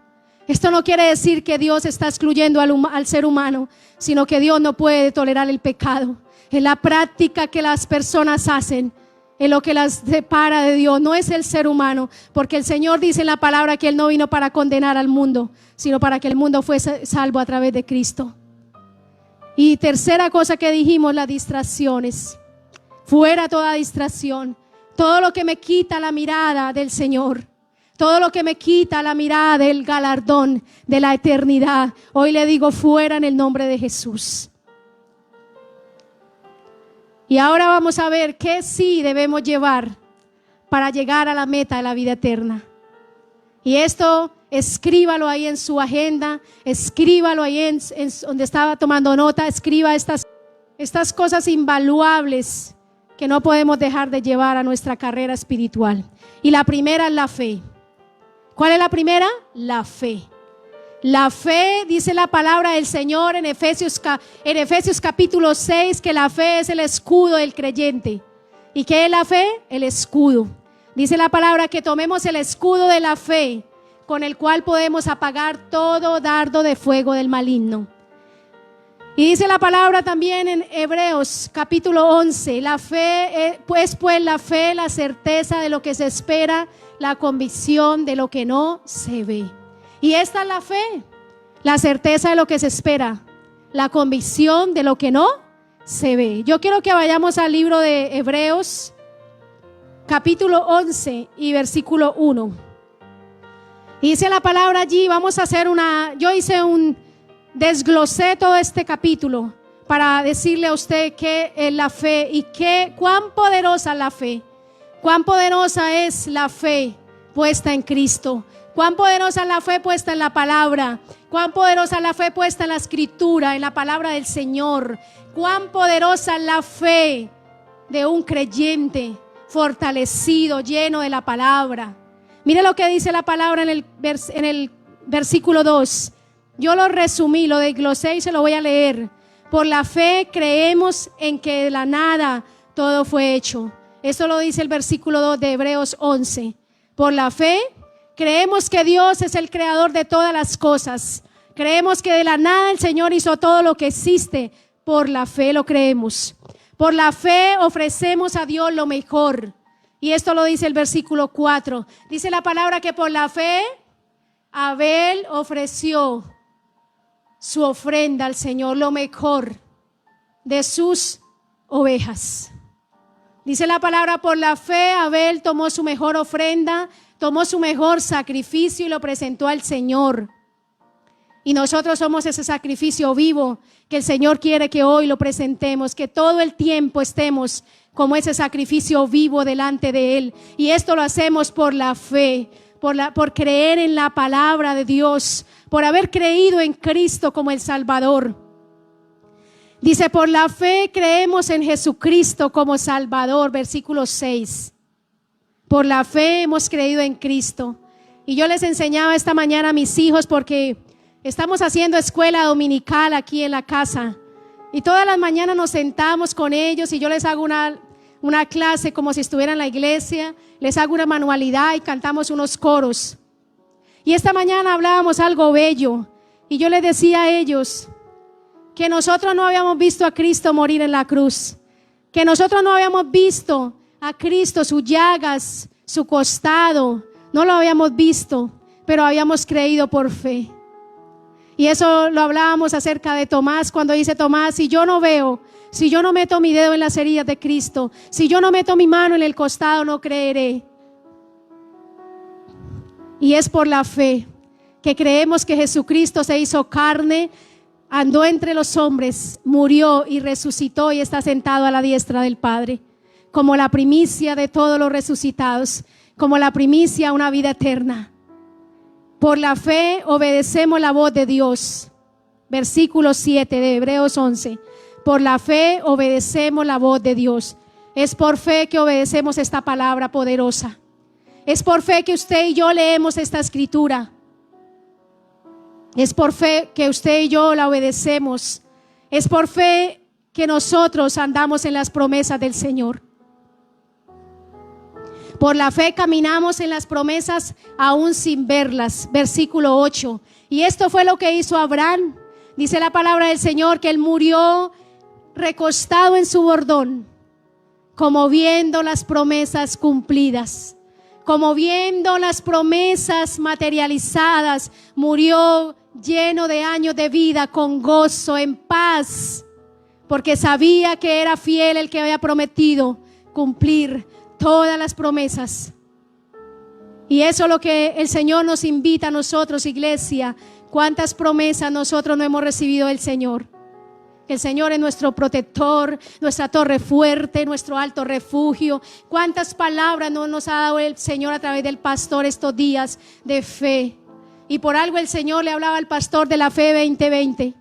Esto no quiere decir que Dios está excluyendo al ser humano, sino que Dios no puede tolerar el pecado. Es la práctica que las personas hacen en lo que las separa de Dios. No es el ser humano, porque el Señor dice en la palabra que Él no vino para condenar al mundo, sino para que el mundo fuese salvo a través de Cristo. Y tercera cosa que dijimos, las distracciones. Fuera toda distracción, todo lo que me quita la mirada del Señor, todo lo que me quita la mirada del galardón de la eternidad. Hoy le digo fuera en el nombre de Jesús. Y ahora vamos a ver qué sí debemos llevar para llegar a la meta de la vida eterna. Y esto escríbalo ahí en su agenda, escríbalo ahí en donde estaba tomando nota, escriba estas cosas invaluables que no podemos dejar de llevar a nuestra carrera espiritual. Y la primera es la fe. ¿Cuál es la primera? La fe. La fe, dice la palabra del Señor en Efesios capítulo 6, que la fe es el escudo del creyente. ¿Y qué es la fe? El escudo. Dice la palabra que tomemos el escudo de la fe, con el cual podemos apagar todo dardo de fuego del maligno. Y dice la palabra también en Hebreos capítulo 11, la fe, pues la fe, la certeza de lo que se espera, la convicción de lo que no se ve. Y esta es la fe, la certeza de lo que se espera, la convicción de lo que no se ve. Yo quiero que vayamos al libro de Hebreos capítulo 11 y versículo 1. Y dice la palabra allí, vamos a hacer desglosé todo este capítulo para decirle a usted qué es la fe y cuán poderosa es la fe. Cuán poderosa es la fe puesta en Cristo. Cuán poderosa es la fe puesta en la palabra. Cuán poderosa es la fe puesta en la escritura, en la palabra del Señor. Cuán poderosa es la fe de un creyente fortalecido, lleno de la palabra. Mire lo que dice la palabra en el versículo 2. Yo lo resumí, lo desglosé y se lo voy a leer. Por la fe creemos en que de la nada todo fue hecho. Esto lo dice el versículo 2 de Hebreos 11. Por la fe creemos que Dios es el creador de todas las cosas. Creemos que de la nada el Señor hizo todo lo que existe. Por la fe lo creemos. Por la fe ofrecemos a Dios lo mejor. Y esto lo dice el versículo 4. Dice la palabra que por la fe Abel ofreció su ofrenda al Señor, lo mejor de sus ovejas. Dice la palabra, por la fe Abel tomó su mejor ofrenda, tomó su mejor sacrificio y lo presentó al Señor. Y nosotros somos ese sacrificio vivo que el Señor quiere que hoy lo presentemos, que todo el tiempo estemos como ese sacrificio vivo delante de Él. Y esto lo hacemos por la fe, por creer en la palabra de Dios, por haber creído en Cristo como el Salvador. Dice, por la fe creemos en Jesucristo como Salvador, versículo 6. Por la fe hemos creído en Cristo. Y yo les enseñaba esta mañana a mis hijos porque estamos haciendo escuela dominical aquí en la casa. Y todas las mañanas nos sentamos con ellos y yo les hago una clase como si estuviera en la iglesia. Les hago una manualidad y cantamos unos coros. Y esta mañana hablábamos algo bello y yo les decía a ellos que nosotros no habíamos visto a Cristo morir en la cruz, que nosotros no habíamos visto a Cristo, sus llagas, su costado, no lo habíamos visto, pero habíamos creído por fe. Y eso lo hablábamos acerca de Tomás, cuando dice Tomás, si yo no veo, si yo no meto mi dedo en las heridas de Cristo, si yo no meto mi mano en el costado, no creeré. Y es por la fe que creemos que Jesucristo se hizo carne, andó entre los hombres, murió y resucitó y está sentado a la diestra del Padre, como la primicia de todos los resucitados, como la primicia a una vida eterna. Por la fe obedecemos la voz de Dios. Versículo 7 de Hebreos 11. Por la fe obedecemos la voz de Dios. Es por fe que obedecemos esta palabra poderosa. Es por fe que usted y yo leemos esta escritura. Es por fe que usted y yo la obedecemos. Es por fe que nosotros andamos en las promesas del Señor. Por la fe caminamos en las promesas aún sin verlas. Versículo 8. Y esto fue lo que hizo Abraham. Dice la palabra del Señor que él murió recostado en su bordón, como viendo las promesas cumplidas, como viendo las promesas materializadas, murió lleno de años de vida, con gozo, en paz, porque sabía que era fiel el que había prometido cumplir todas las promesas. Y eso es lo que el Señor nos invita a nosotros, iglesia. ¿Cuántas promesas nosotros no hemos recibido del Señor? El Señor es nuestro protector, nuestra torre fuerte, nuestro alto refugio. ¿Cuántas palabras no nos ha dado el Señor a través del pastor estos días de fe? Y por algo el Señor le hablaba al pastor de la fe 2020,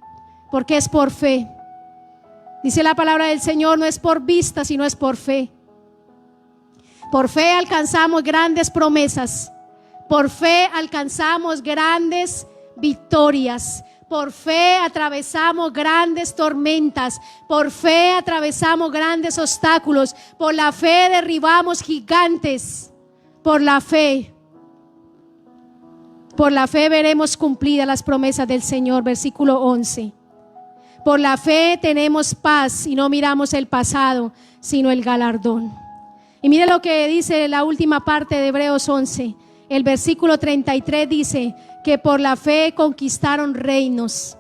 porque es por fe. Dice la palabra del Señor, no es por vista, sino es por fe. Por fe alcanzamos grandes promesas. Por fe alcanzamos grandes victorias. Por fe atravesamos grandes tormentas. Por fe atravesamos grandes obstáculos. Por la fe derribamos gigantes. Por la fe veremos cumplidas las promesas del Señor. Versículo 11. Por la fe tenemos paz y no miramos el pasado, sino el galardón. Y mire lo que dice la última parte de Hebreos 11. El versículo 33 dice que por la fe conquistaron reinos,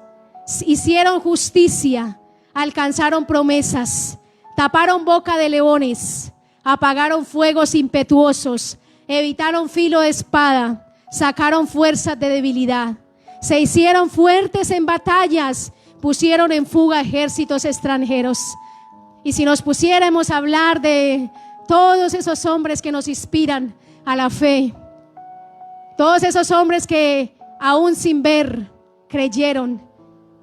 hicieron justicia, alcanzaron promesas, taparon boca de leones, apagaron fuegos impetuosos, evitaron filo de espada, sacaron fuerzas de debilidad, se hicieron fuertes en batallas, pusieron en fuga ejércitos extranjeros. Y si nos pusiéramos a hablar de todos esos hombres que nos inspiran a la fe, todos esos hombres que aún sin ver creyeron,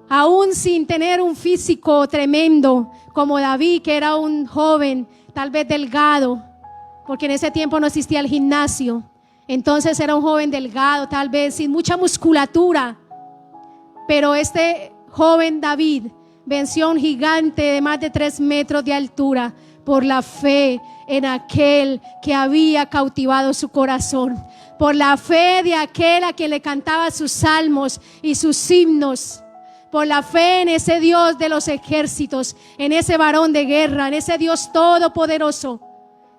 aún sin tener un físico tremendo como David, que era un joven tal vez delgado, porque en ese tiempo no existía el gimnasio. Entonces era un joven delgado, tal vez sin mucha musculatura, pero este joven David venció a un gigante de más de 3 metros de altura por la fe en aquel que había cautivado su corazón, por la fe de aquel a quien le cantaba sus salmos y sus himnos, por la fe en ese Dios de los ejércitos, en ese varón de guerra, en ese Dios todopoderoso,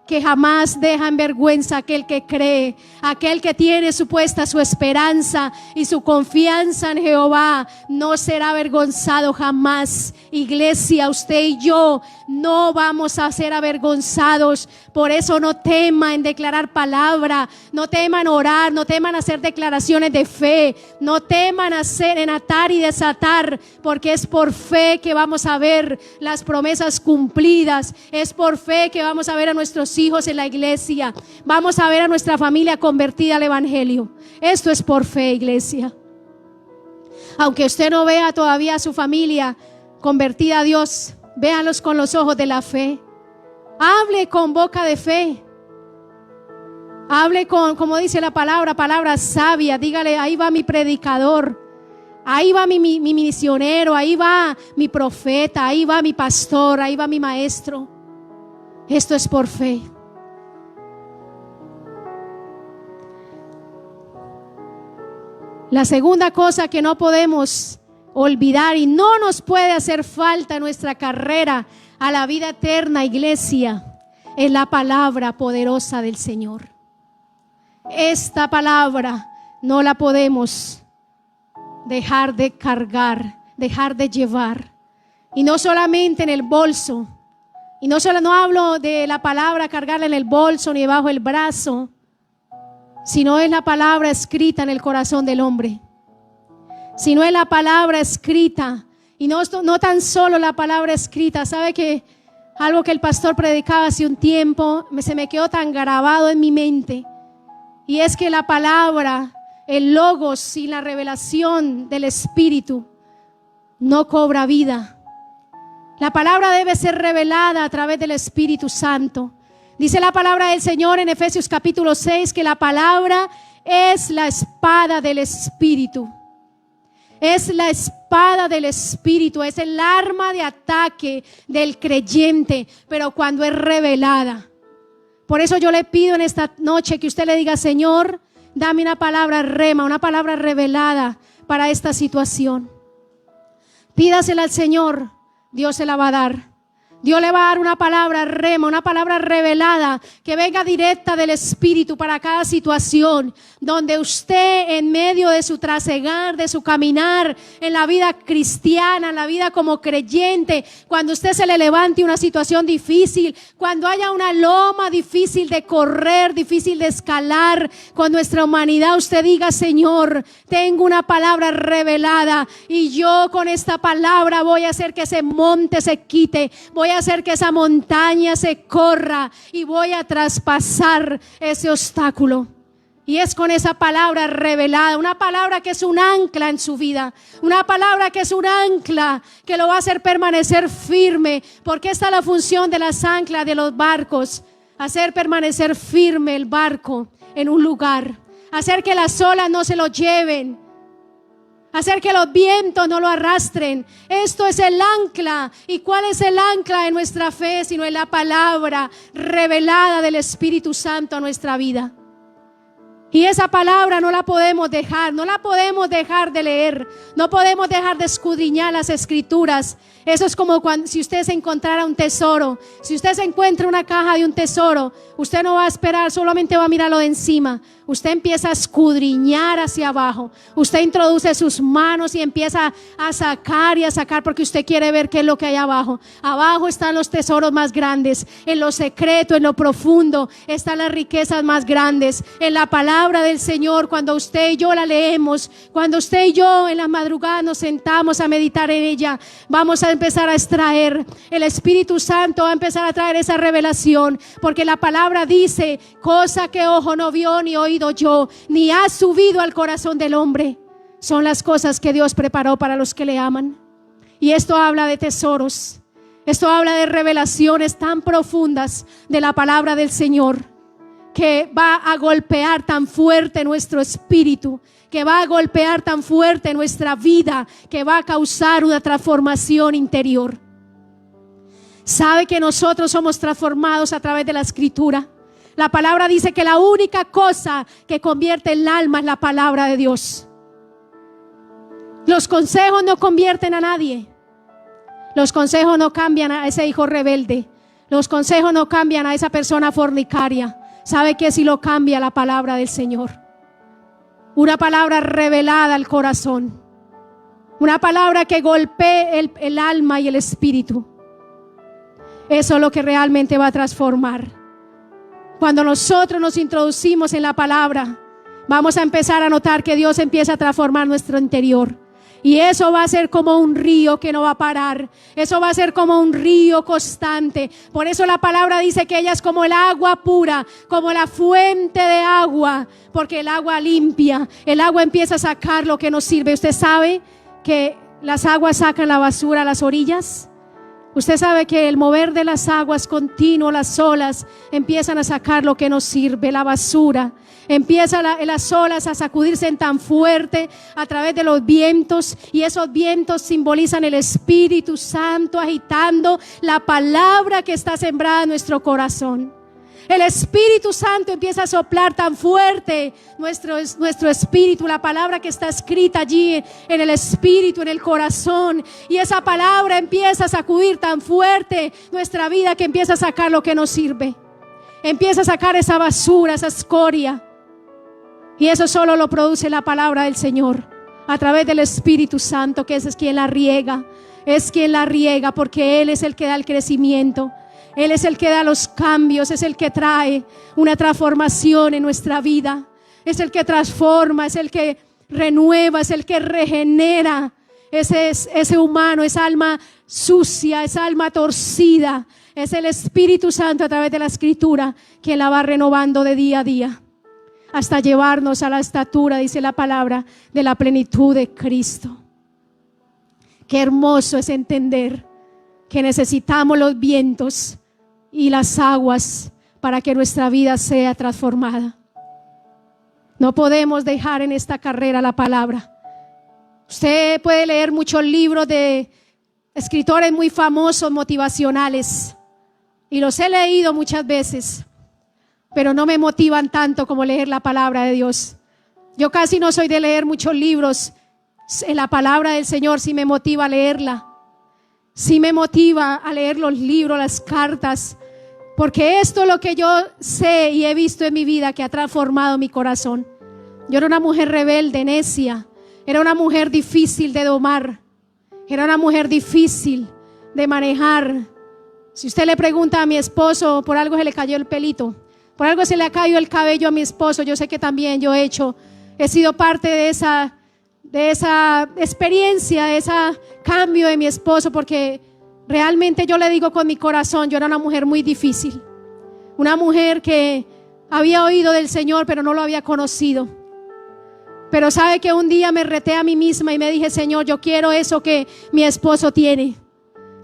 que jamás deja en vergüenza aquel que cree, aquel que tiene puesta su esperanza y su confianza en Jehová, no será avergonzado jamás. Iglesia, usted y yo no vamos a ser avergonzados. Por eso no teman en declarar palabra, no teman orar, no teman hacer declaraciones de fe, no teman en atar y desatar, porque es por fe que vamos a ver las promesas cumplidas. Es por fe que vamos a ver a nuestros hijos en la iglesia, vamos a ver a nuestra familia convertida al evangelio. Esto es por fe, iglesia. Aunque usted no vea todavía a su familia convertida a Dios, véalos con los ojos de la fe. Hable con boca de fe. Hable con, como dice la palabra sabia. Dígale, ahí va mi predicador, ahí va mi misionero, ahí va mi profeta, ahí va mi pastor, ahí va mi maestro. Esto es por fe. La segunda cosa que no podemos olvidar y no nos puede hacer falta en nuestra carrera a la vida eterna, iglesia, es la palabra poderosa del Señor. Esta palabra no la podemos dejar de cargar, dejar de llevar. Y no solamente en el bolso. Y no hablo de la palabra cargarla en el bolso ni debajo del brazo, sino es la palabra escrita en el corazón del hombre. Sino es la palabra escrita. Y no tan solo la palabra escrita. ¿Sabe que algo que el pastor predicaba hace un tiempo se me quedó tan grabado en mi mente? Y es que la palabra, el logos y la revelación del Espíritu no cobra vida. La palabra debe ser revelada a través del Espíritu Santo. Dice la palabra del Señor en Efesios capítulo 6 que la palabra es la espada del Espíritu. Es la espada del Espíritu, es el arma de ataque del creyente, pero cuando es revelada. Por eso yo le pido en esta noche que usted le diga: Señor, dame una palabra rema, una palabra revelada para esta situación. Pídasela al Señor, Dios se la va a dar. Dios le va a dar una palabra rema, una palabra revelada que venga directa del Espíritu para cada situación, donde usted en medio de su trasegar, de su caminar en la vida cristiana, en la vida como creyente, cuando usted se le levante una situación difícil, cuando haya una loma difícil de correr, difícil de escalar con nuestra humanidad, usted diga: Señor, tengo una palabra revelada y yo con esta palabra voy a hacer que ese monte se quite, voy a hacer que esa montaña se corra y voy a traspasar ese obstáculo. Y es con esa palabra revelada, una palabra que es un ancla en su vida, una palabra que es un ancla que lo va a hacer permanecer firme, porque esta es la función de las anclas de los barcos: hacer permanecer firme el barco en un lugar, hacer que las olas no se lo lleven, hacer que los vientos no lo arrastren. Esto es el ancla. ¿Y cuál es el ancla de nuestra fe? Sino en la palabra revelada del Espíritu Santo a nuestra vida. Y esa palabra no la podemos dejar, no la podemos dejar de leer, no podemos dejar de escudriñar las Escrituras. Eso es como cuando, si usted se encontrara un tesoro, si usted se encuentra una caja de un tesoro, usted no va a esperar, solamente va a mirarlo de encima. Usted empieza a escudriñar hacia abajo, usted introduce sus manos y empieza a sacar y a sacar, porque usted quiere ver qué es lo que hay abajo. Abajo están los tesoros más grandes, en lo secreto, en lo profundo están las riquezas más grandes, en la palabra del Señor. Cuando usted y yo la leemos, cuando usted y yo en la madrugada nos sentamos a meditar en ella, vamos a empezar a extraer, el Espíritu Santo va a empezar a traer esa revelación, porque la palabra dice: cosa que ojo no vio ni oído yo, ni ha subido al corazón del hombre, son las cosas que Dios preparó para los que le aman. Y esto habla de tesoros, esto habla de revelaciones tan profundas de la palabra del Señor, que va a golpear tan fuerte nuestro espíritu, que va a golpear tan fuerte nuestra vida, que va a causar una transformación interior. Sabe que nosotros somos transformados a través de la Escritura. La palabra dice que la única cosa que convierte el alma es la palabra de Dios. Los consejos no convierten a nadie. Los consejos no cambian a ese hijo rebelde. Los consejos no cambian a esa persona fornicaria. ¿Sabe que si lo cambia la palabra del Señor? Una palabra revelada al corazón. Una palabra que golpee el alma y el espíritu. Eso es lo que realmente va a transformar. Cuando nosotros nos introducimos en la palabra, vamos a empezar a notar que Dios empieza a transformar nuestro interior. Y eso va a ser como un río que no va a parar. Eso va a ser como un río constante. Por eso la palabra dice que ella es como el agua pura, como la fuente de agua. Porque el agua limpia, el agua empieza a sacar lo que nos sirve. ¿Usted sabe que las aguas sacan la basura a las orillas? Usted sabe que el mover de las aguas continuo, las olas empiezan a sacar lo que nos sirve, la basura. Empiezan las olas a sacudirse tan fuerte a través de los vientos, y esos vientos simbolizan el Espíritu Santo agitando la palabra que está sembrada en nuestro corazón. El Espíritu Santo empieza a soplar tan fuerte nuestro espíritu, la palabra que está escrita allí en el espíritu, en el corazón, y esa palabra empieza a sacudir tan fuerte nuestra vida que empieza a sacar lo que nos sirve, empieza a sacar esa basura, esa escoria. Y eso solo lo produce la palabra del Señor a través del Espíritu Santo, que ese es quien la riega, es quien la riega, porque Él es el que da el crecimiento. Él es el que da los cambios, es el que trae una transformación en nuestra vida. Es el que transforma, es el que renueva, es el que regenera ese humano, esa alma sucia, esa alma torcida. Es el Espíritu Santo a través de la Escritura que la va renovando de día a día, hasta llevarnos a la estatura, dice la palabra, de la plenitud de Cristo. Qué hermoso es entender que necesitamos los vientos y las aguas para que nuestra vida sea transformada. No podemos dejar en esta carrera la palabra. Usted puede leer muchos libros de escritores muy famosos, motivacionales, y los he leído muchas veces, pero no me motivan tanto como leer la palabra de Dios. Yo casi no soy de leer muchos libros. En la palabra del Señor sí me motiva a leerla. sí me motiva a leer los libros, las cartas, porque esto es lo que yo sé y he visto en mi vida que ha transformado mi corazón. Yo era una mujer rebelde, necia, era una mujer difícil de domar, era una mujer difícil de manejar. Si usted le pregunta a mi esposo, por algo se le cayó el pelito, por algo se le ha caído el cabello a mi esposo, yo sé que también yo he sido parte de esa experiencia, de ese cambio de mi esposo, porque realmente yo le digo con mi corazón, yo era una mujer muy difícil, una mujer que había oído del Señor pero no lo había conocido. Pero sabe que un día me reté a mí misma y me dije: Señor, yo quiero eso que mi esposo tiene,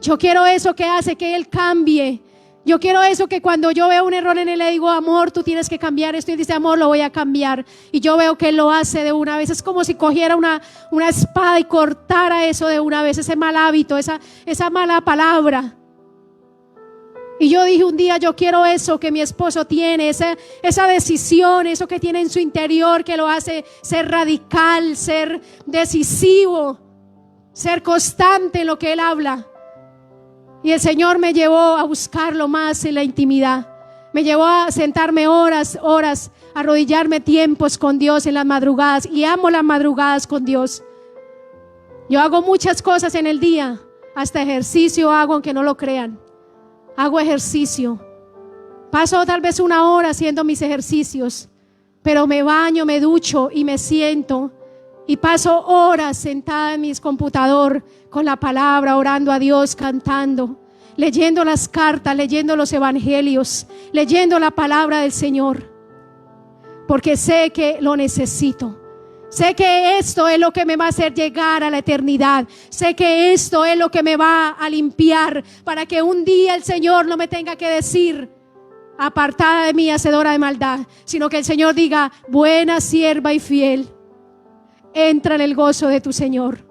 yo quiero eso que hace que él cambie. Yo quiero eso que cuando yo veo un error en él le digo: amor, tú tienes que cambiar esto, y él dice: amor, lo voy a cambiar. Y yo veo que él lo hace de una vez. Es como si cogiera una espada y cortara eso de una vez, ese mal hábito, esa mala palabra. Y yo dije un día: yo quiero eso que mi esposo tiene, esa decisión, eso que tiene en su interior, que lo hace ser radical, ser decisivo, ser constante en lo que él habla. Y el Señor me llevó a buscarlo más en la intimidad. Me llevó a sentarme horas, a arrodillarme tiempos con Dios en las madrugadas. Y amo las madrugadas con Dios. Yo hago muchas cosas en el día. Hasta ejercicio hago, aunque no lo crean. Hago ejercicio. Paso tal vez 1 hora haciendo mis ejercicios. Pero me baño, me ducho y me siento. Y paso horas sentada en mi computador con la palabra, orando a Dios, cantando, leyendo las cartas, leyendo los evangelios, leyendo la palabra del Señor, porque sé que lo necesito. Sé que esto es lo que me va a hacer llegar a la eternidad. Sé que esto es lo que me va a limpiar, para que un día el Señor no me tenga que decir: apartada de mí, hacedora de maldad, sino que el Señor diga: buena sierva y fiel, entra en el gozo de tu Señor.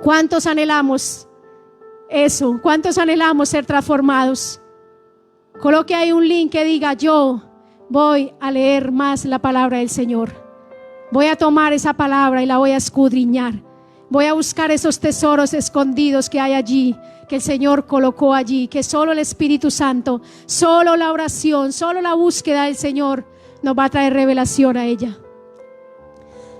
¿Cuántos anhelamos eso? ¿Cuántos anhelamos ser transformados? Coloque ahí un link que diga: yo voy a leer más la palabra del Señor. Voy a tomar esa palabra y la voy a escudriñar. Voy a buscar esos tesoros escondidos que hay allí, que el Señor colocó allí, que solo el Espíritu Santo, solo la oración, solo la búsqueda del Señor nos va a traer revelación a ella.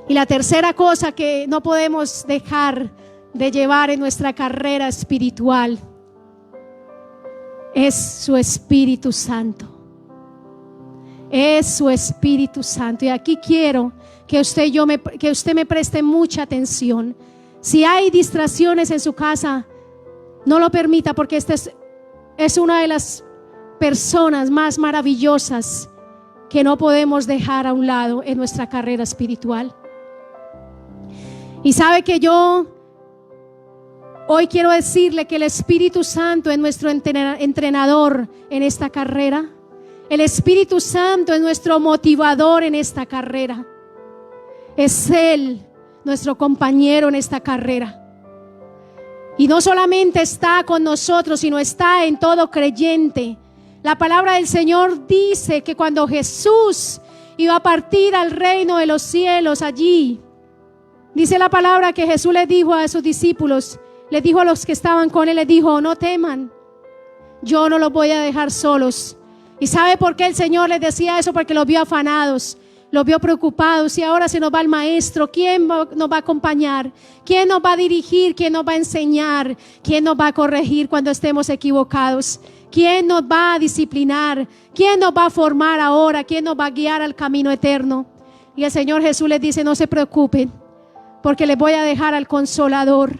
Y la tercera cosa que no podemos dejar de llevar en nuestra carrera espiritual es su Espíritu Santo. Es su Espíritu Santo. Y aquí quiero que usted me preste mucha atención. Si hay distracciones en su casa, no lo permita, porque esta es una de las personas más maravillosas que no podemos dejar a un lado en nuestra carrera espiritual. Y sabe que yo hoy quiero decirle que el Espíritu Santo es nuestro entrenador en esta carrera. El Espíritu Santo es nuestro motivador en esta carrera. Es Él nuestro compañero en esta carrera. Y no solamente está con nosotros, sino está en todo creyente. La palabra del Señor dice que cuando Jesús iba a partir al reino de los cielos, allí dice la palabra que Jesús les dijo a sus discípulos, les dijo a los que estaban con Él, les dijo: no teman, yo no los voy a dejar solos. ¿Y sabe por qué el Señor les decía eso? Porque los vio afanados, los vio preocupados. Y ahora se nos va el Maestro. ¿Quién nos va a acompañar? ¿Quién nos va a dirigir? ¿Quién nos va a enseñar? ¿Quién nos va a corregir cuando estemos equivocados? ¿Quién nos va a disciplinar? ¿Quién nos va a formar ahora? ¿Quién nos va a guiar al camino eterno? Y el Señor Jesús les dice: no se preocupen, porque les voy a dejar al Consolador.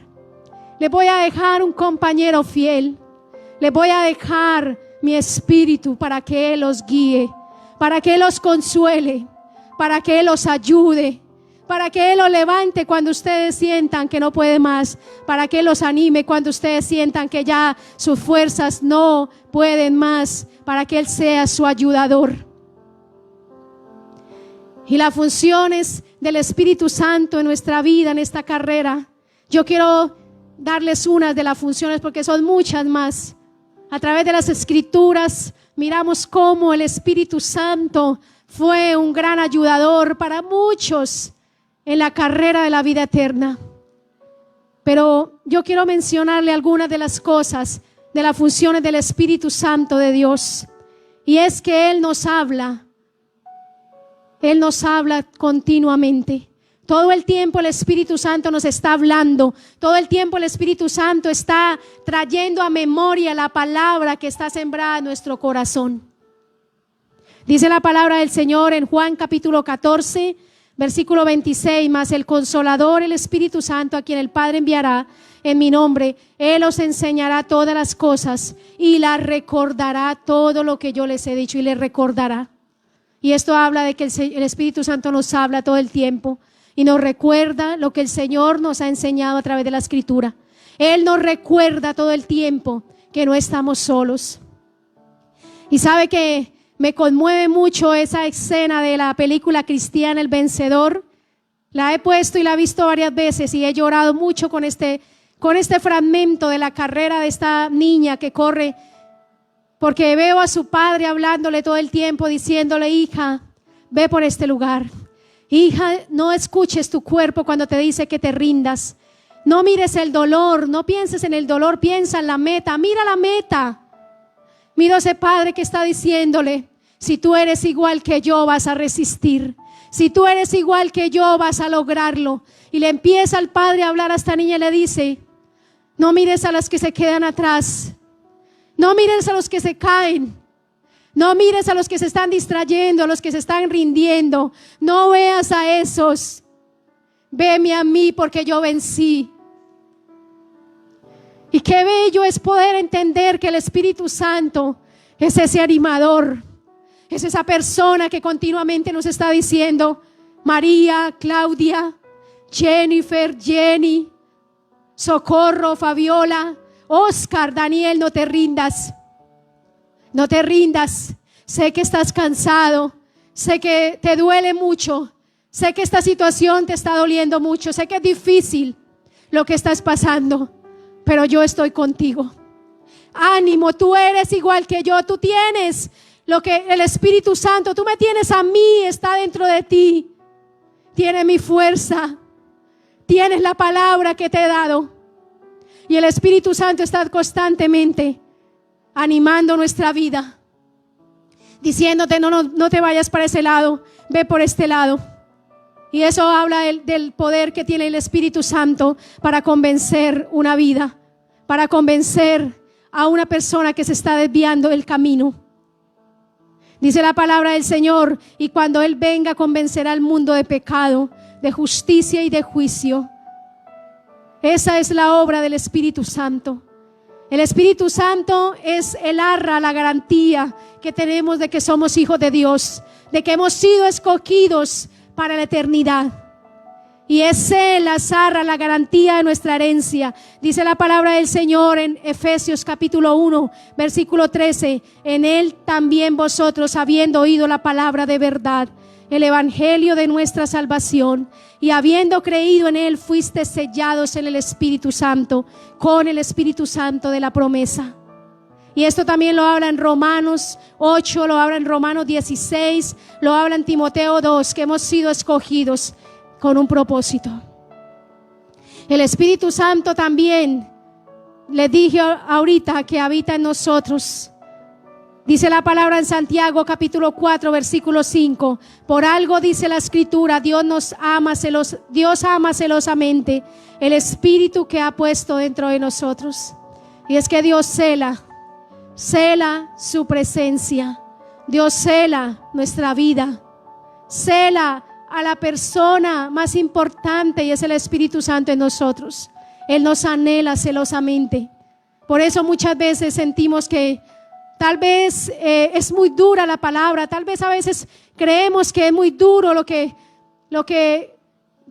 Les voy a dejar un compañero fiel. Les voy a dejar mi Espíritu para que Él los guíe, para que Él los consuele, para que Él los ayude, para que Él los levante cuando ustedes sientan que no puede más, para que Él los anime cuando ustedes sientan que ya sus fuerzas no pueden más, para que Él sea su ayudador. Y las funciones del Espíritu Santo en nuestra vida, en esta carrera, yo quiero darles unas de las funciones, porque son muchas más. A través de las Escrituras miramos cómo el Espíritu Santo fue un gran ayudador para muchos en la carrera de la vida eterna. pero yo quiero mencionarle algunas de las cosas, de las funciones del Espíritu Santo de Dios. Y es que Él nos habla continuamente. Todo el tiempo el Espíritu Santo nos está hablando. Todo el tiempo el Espíritu Santo está trayendo a memoria la palabra que está sembrada en nuestro corazón. Dice la palabra del Señor en Juan capítulo 14, versículo 26, mas el Consolador, el Espíritu Santo, a quien el Padre enviará en mi nombre, Él os enseñará todas las cosas y las recordará todo lo que yo les he dicho, y les recordará. Y esto habla de que el Espíritu Santo nos habla todo el tiempo y nos recuerda lo que el Señor nos ha enseñado a través de la Escritura. Él nos recuerda todo el tiempo que no estamos solos. Y sabe que me conmueve mucho esa escena de la película cristiana El Vencedor. La he puesto y la he visto varias veces y he llorado mucho con este fragmento de la carrera de esta niña que corre, porque veo a su padre hablándole todo el tiempo, diciéndole: hija, ve por este lugar. Hija, no escuches tu cuerpo cuando te dice que te rindas. No mires el dolor, no pienses en el dolor, piensa en la meta. Mira la meta. Mira a ese padre que está diciéndole: si tú eres igual que yo, vas a resistir. Si tú eres igual que yo, vas a lograrlo. Y le empieza el padre a hablar a esta niña y le dice: no mires a los que se quedan atrás. No mires a los que se caen. No mires a los que se están distrayendo, a los que se están rindiendo. No veas a esos. Veme a mí, porque yo vencí. Y qué bello es poder entender que el Espíritu Santo es ese animador. Es esa persona que continuamente nos está diciendo: María, Claudia, Jennifer, Jenny, Socorro, Fabiola, Oscar, Daniel, no te rindas. No te rindas. Sé que estás cansado. Sé que te duele mucho. Sé que esta situación te está doliendo mucho. Sé que es difícil lo que estás pasando, pero yo estoy contigo. Ánimo, tú eres igual que yo. Tú tienes lo que el Espíritu Santo, tú me tienes a mí, está dentro de ti. Tienes mi fuerza. Tienes la palabra que te he dado. Y el Espíritu Santo está constantemente animando nuestra vida, diciéndote: no te vayas para ese lado, ve por este lado. Y eso habla del poder que tiene el Espíritu Santo para convencer una vida, para convencer a una persona que se está desviando del camino. Dice la palabra del Señor: y cuando Él venga, convencerá al mundo de pecado, de justicia y de juicio. Esa es la obra del Espíritu Santo. El Espíritu Santo es el arra, la garantía que tenemos de que somos hijos de Dios, de que hemos sido escogidos para la eternidad. Y es Él la arra, la garantía de nuestra herencia. Dice la palabra del Señor en Efesios capítulo 1, versículo 13: en Él también vosotros, habiendo oído la palabra de verdad, el evangelio de nuestra salvación, y habiendo creído en Él, fuiste sellados en el Espíritu Santo, con el Espíritu Santo de la promesa. Y esto también lo habla en Romanos 8, lo habla en Romanos 16, lo habla en Timoteo 2, que hemos sido escogidos con un propósito. El Espíritu Santo también, le dije ahorita, que habita en nosotros. Dice la palabra en Santiago capítulo 4, versículo 5: por algo dice la Escritura, Dios ama celosamente el Espíritu que ha puesto dentro de nosotros. Y es que Dios cela su presencia. Dios cela nuestra vida, cela a la persona más importante, y es el Espíritu Santo en nosotros. Él nos anhela celosamente. Por eso muchas veces sentimos que tal vez es muy dura la palabra, tal vez a veces creemos que es muy duro lo que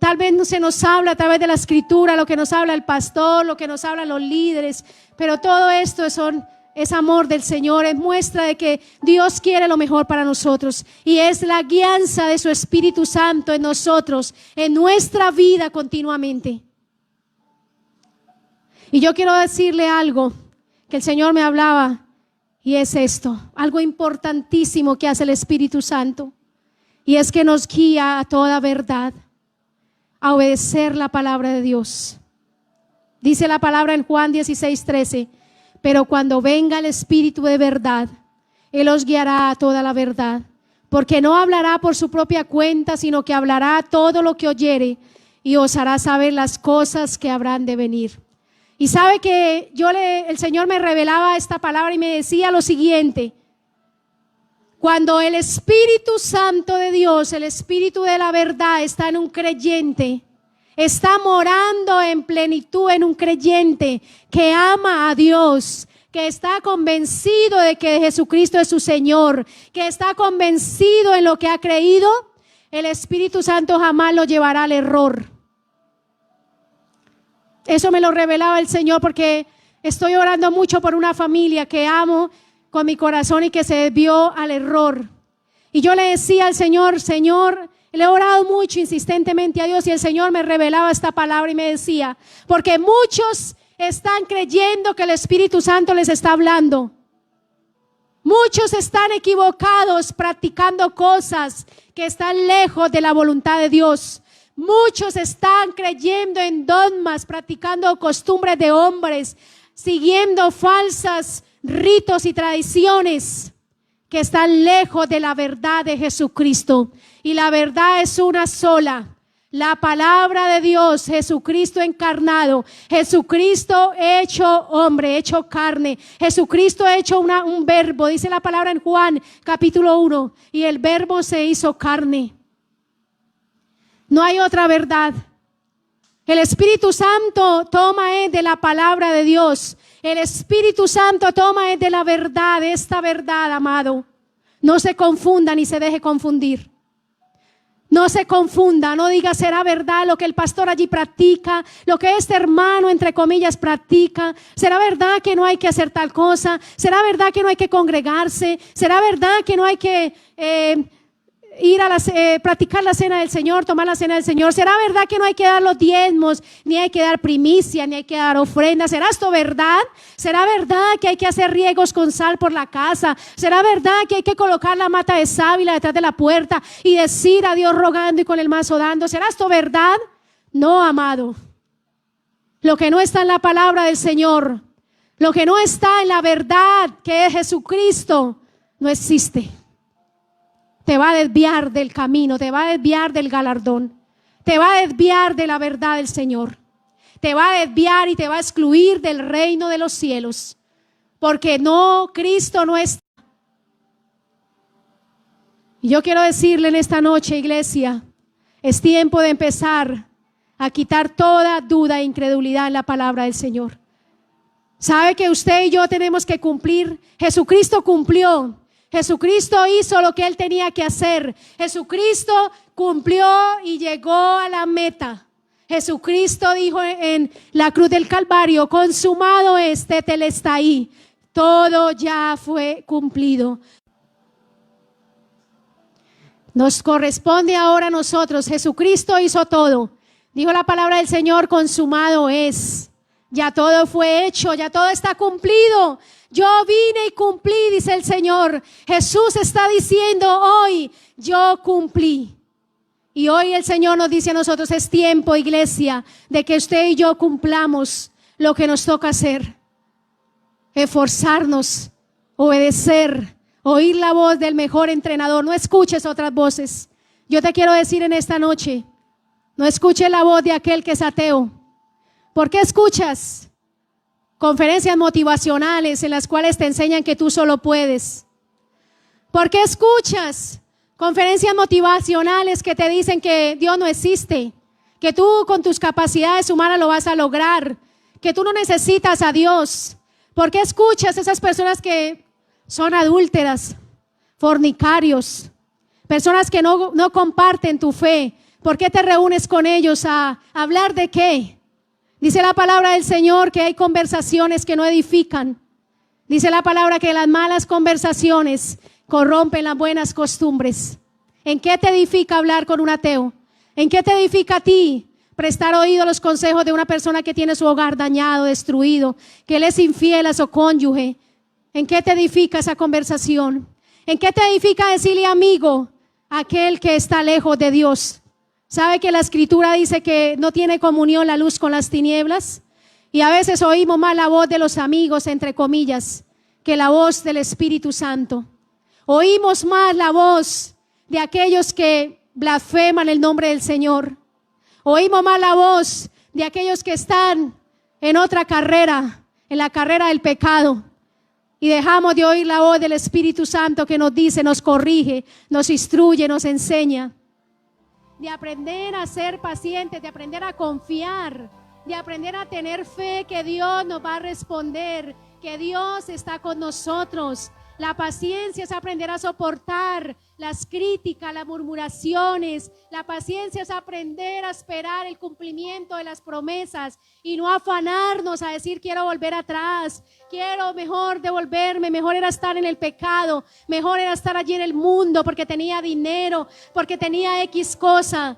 tal vez no se nos habla a través de la Escritura, lo que nos habla el pastor, lo que nos hablan los líderes, pero todo esto es amor del Señor, es muestra de que Dios quiere lo mejor para nosotros, y es la guianza de su Espíritu Santo en nosotros, en nuestra vida continuamente. Y yo quiero decirle algo que el Señor me hablaba, y es esto, algo importantísimo que hace el Espíritu Santo, y es que nos guía a toda verdad, a obedecer la palabra de Dios. Dice la palabra en Juan 16:13, pero cuando venga el Espíritu de verdad, Él os guiará a toda la verdad, porque no hablará por su propia cuenta, sino que hablará todo lo que oyere y os hará saber las cosas que habrán de venir. Y sabe que el Señor me revelaba esta palabra y me decía lo siguiente: cuando el Espíritu Santo de Dios, el Espíritu de la verdad está en un creyente, está morando en plenitud en un creyente que ama a Dios, que está convencido de que Jesucristo es su Señor, que está convencido en lo que ha creído, el Espíritu Santo jamás lo llevará al error. Eso me lo revelaba el Señor, porque estoy orando mucho por una familia que amo con mi corazón y que se desvió al error. Y yo le decía al Señor, Señor, le he orado mucho insistentemente a Dios, y el Señor me revelaba esta palabra y me decía, porque muchos están creyendo que el Espíritu Santo les está hablando. Muchos están equivocados practicando cosas que están lejos de la voluntad de Dios. Muchos están creyendo en dogmas, practicando costumbres de hombres, siguiendo falsas ritos y tradiciones que están lejos de la verdad de Jesucristo. Y la verdad es una sola: la palabra de Dios, Jesucristo encarnado, Jesucristo hecho hombre, hecho carne, Jesucristo hecho un verbo. Dice la palabra en Juan capítulo 1, y el verbo se hizo carne. No hay otra verdad. El Espíritu Santo toma de la palabra de Dios. El Espíritu Santo toma de la verdad, de esta verdad, amado. No se confunda ni se deje confundir. No se confunda, no diga será verdad lo que el pastor allí practica, lo que este hermano entre comillas practica. Será verdad que no hay que hacer tal cosa, será verdad que no hay que congregarse, será verdad que no hay que ir a practicar la cena del Señor, tomar la cena del Señor. Será verdad que no hay que dar los diezmos, ni hay que dar primicia, ni hay que dar ofrendas. ¿Será esto verdad? ¿Será verdad que hay que hacer riegos con sal por la casa? ¿Será verdad que hay que colocar la mata de sábila detrás de la puerta y decir a Dios rogando y con el mazo dando? ¿Será esto verdad? No, amado. Lo que no está en la palabra del Señor, lo que no está en la verdad que es Jesucristo, no existe. Te va a desviar del camino, te va a desviar del galardón, te va a desviar de la verdad del Señor, te va a desviar y te va a excluir del reino de los cielos, porque no, Cristo no está. Y yo quiero decirle en esta noche, iglesia, es tiempo de empezar a quitar toda duda e incredulidad en la palabra del Señor. Sabe que usted y yo tenemos que cumplir. Jesucristo cumplió. Jesucristo hizo lo que Él tenía que hacer. Jesucristo cumplió y llegó a la meta. Jesucristo dijo en la cruz del Calvario: consumado es, tetelestai. Todo ya fue cumplido. Nos corresponde ahora a nosotros. Jesucristo hizo todo. Dijo la palabra del Señor: consumado es. Ya todo fue hecho, ya todo está cumplido. Yo vine y cumplí, dice el Señor. Jesús está diciendo hoy: yo cumplí. Y hoy el Señor nos dice a nosotros: es tiempo, iglesia, de que usted y yo cumplamos lo que nos toca hacer. Esforzarnos, obedecer, oír la voz del mejor entrenador. No escuches otras voces. Yo te quiero decir en esta noche: no escuches la voz de aquel que es ateo. ¿Por qué escuchas conferencias motivacionales en las cuales te enseñan que tú solo puedes? ¿Por qué escuchas conferencias motivacionales que te dicen que Dios no existe, que tú con tus capacidades humanas lo vas a lograr, que tú no necesitas a Dios? ¿Por qué escuchas esas personas que son adúlteras, fornicarios, personas que no comparten tu fe? ¿Por qué te reúnes con ellos a hablar de qué? Dice la palabra del Señor que hay conversaciones que no edifican. Dice la palabra que las malas conversaciones corrompen las buenas costumbres. ¿En qué te edifica hablar con un ateo? ¿En qué te edifica a ti prestar oído a los consejos de una persona que tiene su hogar dañado, destruido, que él es infiel a su cónyuge? ¿En qué te edifica esa conversación? ¿En qué te edifica decirle amigo a aquel que está lejos de Dios? ¿Sabe que la Escritura dice que no tiene comunión la luz con las tinieblas? Y a veces oímos más la voz de los amigos, entre comillas, que la voz del Espíritu Santo. Oímos más la voz de aquellos que blasfeman el nombre del Señor. Oímos más la voz de aquellos que están en otra carrera, en la carrera del pecado. Y dejamos de oír la voz del Espíritu Santo que nos dice, nos corrige, nos instruye, nos enseña. De aprender a ser pacientes, de aprender a confiar, de aprender a tener fe que Dios nos va a responder, que Dios está con nosotros. La paciencia es aprender a soportar las críticas, las murmuraciones. La paciencia es aprender a esperar el cumplimiento de las promesas y no afanarnos a decir quiero volver atrás, quiero mejor devolverme, mejor era estar en el pecado, mejor era estar allí en el mundo porque tenía dinero, porque tenía X cosa.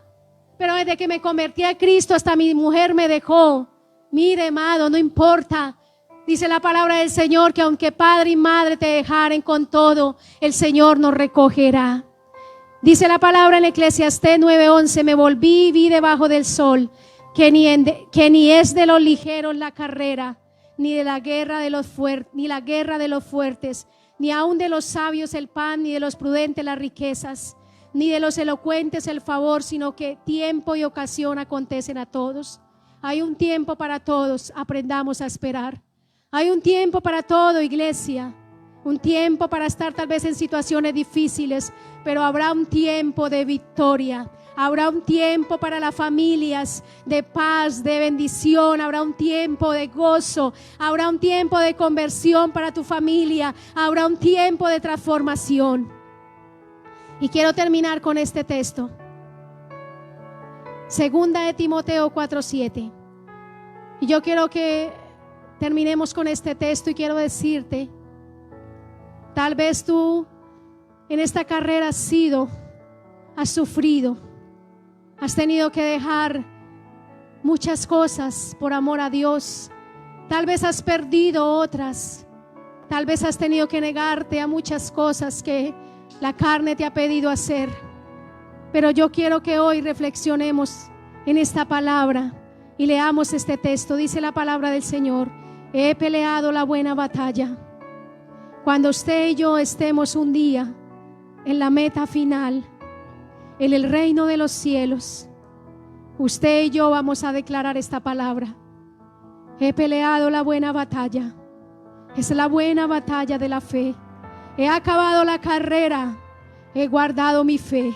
Pero desde que me convertí a Cristo hasta mi mujer me dejó. Mire, amado, no importa. Dice la palabra del Señor que aunque padre y madre te dejaren, con todo el Señor nos recogerá. Dice la palabra en Eclesiastés 9:11, me volví y vi debajo del sol que ni es de los ligeros la carrera, ni la guerra de los fuertes, ni aun de los sabios el pan, ni de los prudentes las riquezas, ni de los elocuentes el favor, sino que tiempo y ocasión acontecen a todos. Hay un tiempo para todos, aprendamos a esperar. Hay un tiempo para todo, iglesia. Un tiempo para estar tal vez en situaciones difíciles, pero habrá un tiempo de victoria. Habrá un tiempo para las familias de paz, de bendición. Habrá un tiempo de gozo. Habrá un tiempo de conversión para tu familia. Habrá un tiempo de transformación. Y quiero terminar con este texto. Segunda de Timoteo 4:7. Y yo quiero que terminemos con este texto y quiero decirte, tal vez tú en esta carrera has sufrido, has tenido que dejar muchas cosas por amor a Dios, tal vez has perdido otras, tal vez has tenido que negarte a muchas cosas que la carne te ha pedido hacer, pero yo quiero que hoy reflexionemos en esta palabra y leamos este texto. Dice la palabra del Señor: he peleado la buena batalla. Cuando usted y yo estemos un día en la meta final, en el reino de los cielos, usted y yo vamos a declarar esta palabra: he peleado la buena batalla. Es la buena batalla de la fe. He acabado la carrera, he guardado mi fe.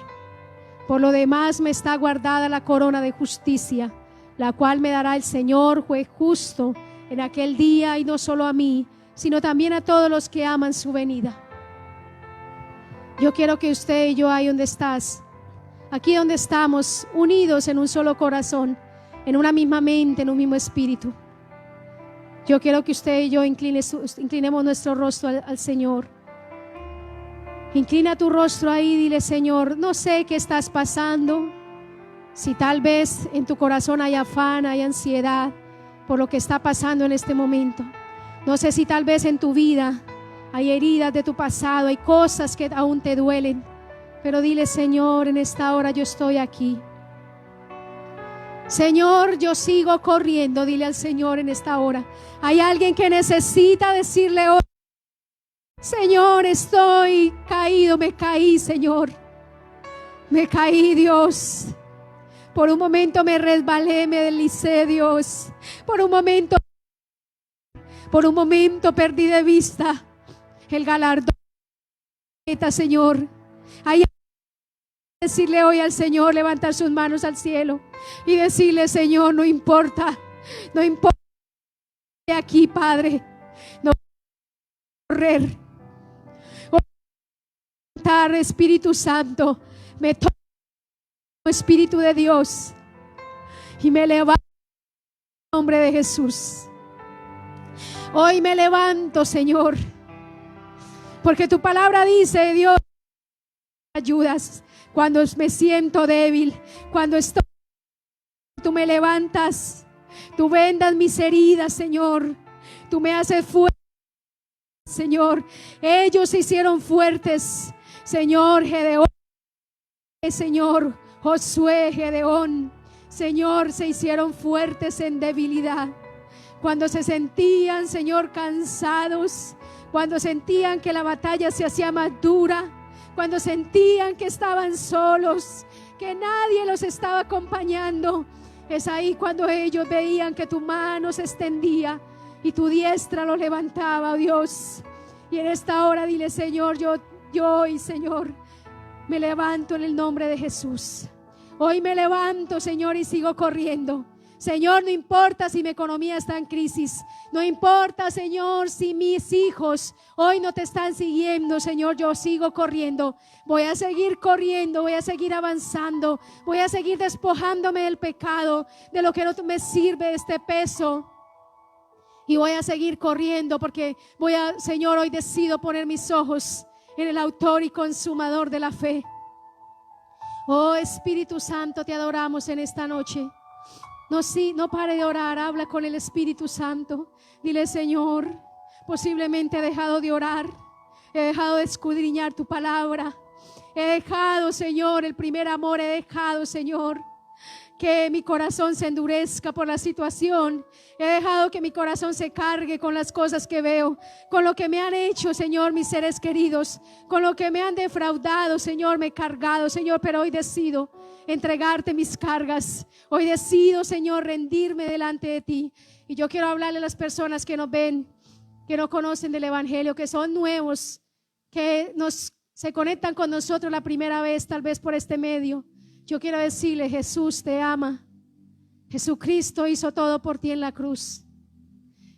Por lo demás me está guardada la corona de justicia, la cual me dará el Señor, juez justo, en aquel día, y no solo a mí, sino también a todos los que aman su venida. Yo quiero que usted y yo, ahí donde estás, aquí donde estamos, unidos en un solo corazón, en una misma mente, en un mismo espíritu, yo quiero que usted y yo inclinemos nuestro rostro al Señor. Inclina tu rostro ahí, dile: Señor, no sé qué estás pasando, si tal vez en tu corazón hay afán, hay ansiedad por lo que está pasando en este momento. No sé si tal vez en tu vida hay heridas de tu pasado, hay cosas que aún te duelen, pero dile: Señor, en esta hora yo estoy aquí. Señor, yo sigo corriendo. Dile al Señor en esta hora. Hay alguien que necesita decirle hoy: Señor, estoy caído, me caí, Señor, me caí, Dios. Por un momento me resbalé, me deslicé, Dios. Por un momento perdí de vista el galardón, Señor. Hay que decirle hoy al Señor, levantar sus manos al cielo y decirle: Señor, no importa de aquí, Padre, no correr. Espíritu Santo, me toca Espíritu de Dios y me levanto en el nombre de Jesús. Hoy me levanto, Señor, porque tu palabra dice: Dios, ayudas cuando me siento débil, cuando estoy, tú me levantas, tú vendas mis heridas, Señor, tú me haces fuerte, Señor. Ellos se hicieron fuertes, Señor. Gedeón, Señor, Josué, Gedeón, Señor, se hicieron fuertes en debilidad. Cuando se sentían, Señor, cansados, cuando sentían que la batalla se hacía más dura, cuando sentían que estaban solos, que nadie los estaba acompañando, es ahí cuando ellos veían que tu mano se extendía y tu diestra los levantaba, oh Dios. Y en esta hora dile: Señor, yo hoy, Señor, me levanto en el nombre de Jesús. Hoy me levanto, Señor, y sigo corriendo. Señor, no importa si mi economía está en crisis, no importa, Señor, si mis hijos hoy no te están siguiendo, Señor, yo sigo corriendo. Voy a seguir corriendo, voy a seguir avanzando, voy a seguir despojándome del pecado, de lo que no me sirve, este peso. Y voy a seguir corriendo porque Señor, hoy decido poner mis ojos en el autor y consumador de la fe. Oh Espíritu Santo, te adoramos en esta noche. No pare de orar, habla con el Espíritu Santo. Dile: Señor, posiblemente he dejado de orar, he dejado de escudriñar tu palabra, he dejado, Señor, el primer amor, he dejado, Señor, que mi corazón se endurezca por la situación. He dejado que mi corazón se cargue con las cosas que veo, con lo que me han hecho, Señor, mis seres queridos, con lo que me han defraudado, Señor, me he cargado, Señor, pero hoy decido entregarte mis cargas. Hoy decido, Señor, rendirme delante de ti. Y yo quiero hablarle a las personas que nos ven, que no conocen del Evangelio, que son nuevos, que se conectan con nosotros la primera vez, tal vez por este medio. Yo quiero decirle: Jesús te ama. Jesucristo hizo todo por ti en la cruz.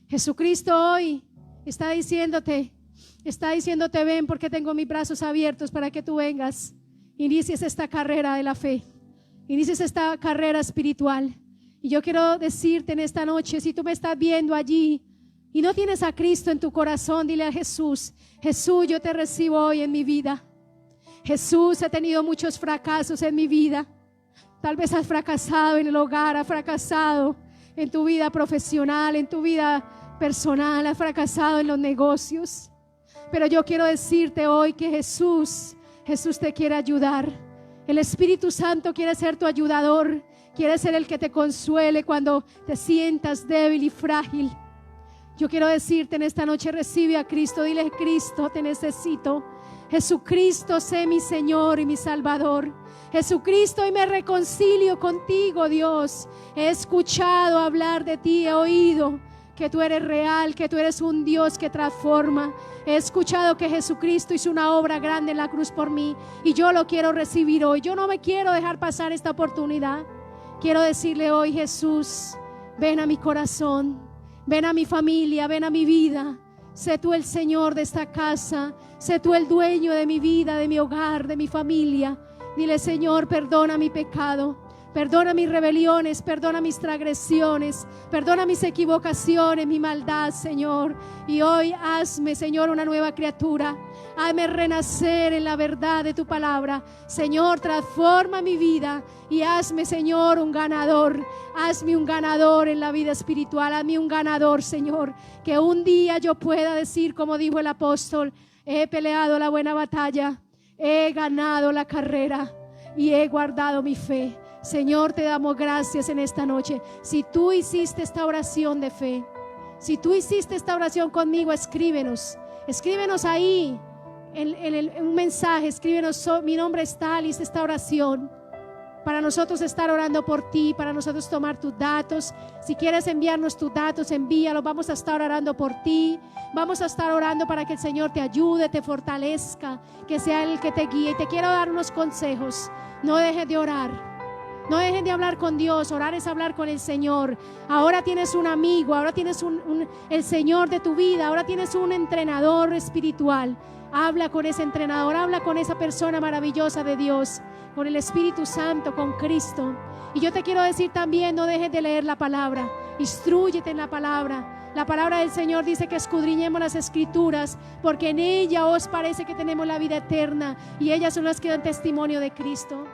Jesucristo hoy está diciéndote, ven, porque tengo mis brazos abiertos para que tú vengas, inicies esta carrera de la fe, inicies esta carrera espiritual. Y yo quiero decirte en esta noche, si tú me estás viendo allí y no tienes a Cristo en tu corazón, dile a Jesús: Jesús, yo te recibo hoy en mi vida. Jesús, he tenido muchos fracasos en mi vida. Tal vez has fracasado en el hogar, has fracasado en tu vida profesional, en tu vida personal, has fracasado en los negocios. Pero yo quiero decirte hoy que Jesús te quiere ayudar. El Espíritu Santo quiere ser tu ayudador, quiere ser el que te consuele cuando te sientas débil y frágil. Yo quiero decirte en esta noche: recibe a Cristo. Dile: Cristo, te necesito. Jesucristo, sé mi Señor y mi Salvador. Jesucristo, hoy me reconcilio contigo, Dios. He escuchado hablar de ti, he oído que tú eres real, que tú eres un Dios que transforma. He escuchado que Jesucristo hizo una obra grande en la cruz por mí y yo lo quiero recibir hoy. Yo no me quiero dejar pasar esta oportunidad. Quiero decirle hoy: Jesús, ven a mi corazón, ven a mi familia, ven a mi vida. Sé tú el Señor de esta casa, sé tú el dueño de mi vida, de mi hogar, de mi familia. Dile: Señor, perdona mi pecado, perdona mis rebeliones, perdona mis transgresiones, perdona mis equivocaciones, mi maldad, Señor. Y hoy hazme, Señor, una nueva criatura. Hazme renacer en la verdad de tu palabra. Señor, transforma mi vida y hazme, Señor, un ganador. Hazme un ganador en la vida espiritual. Hazme un ganador, Señor. Que un día yo pueda decir, como dijo el apóstol: he peleado la buena batalla, he ganado la carrera y he guardado mi fe. Señor, te damos gracias en esta noche. Si tú hiciste esta oración de fe, si tú hiciste esta oración conmigo, escríbenos ahí en un mensaje, escríbenos: mi nombre es tal, hice esta oración, para nosotros estar orando por ti, para nosotros tomar tus datos. Si quieres enviarnos tus datos, envíalos. Vamos a estar orando por ti, vamos a estar orando para que el Señor te ayude, te fortalezca, que sea Él el que te guíe. Y te quiero dar unos consejos: no dejes de orar. No dejen de hablar con Dios. Orar es hablar con el Señor. Ahora tienes un amigo, ahora tienes el Señor de tu vida, ahora tienes un entrenador espiritual. Habla con ese entrenador, habla con esa persona maravillosa de Dios, con el Espíritu Santo, con Cristo. Y yo te quiero decir también: no dejes de leer la palabra, instrúyete en la palabra. La palabra del Señor dice que escudriñemos las Escrituras, porque en ella os parece que tenemos la vida eterna, y ellas son las que dan testimonio de Cristo.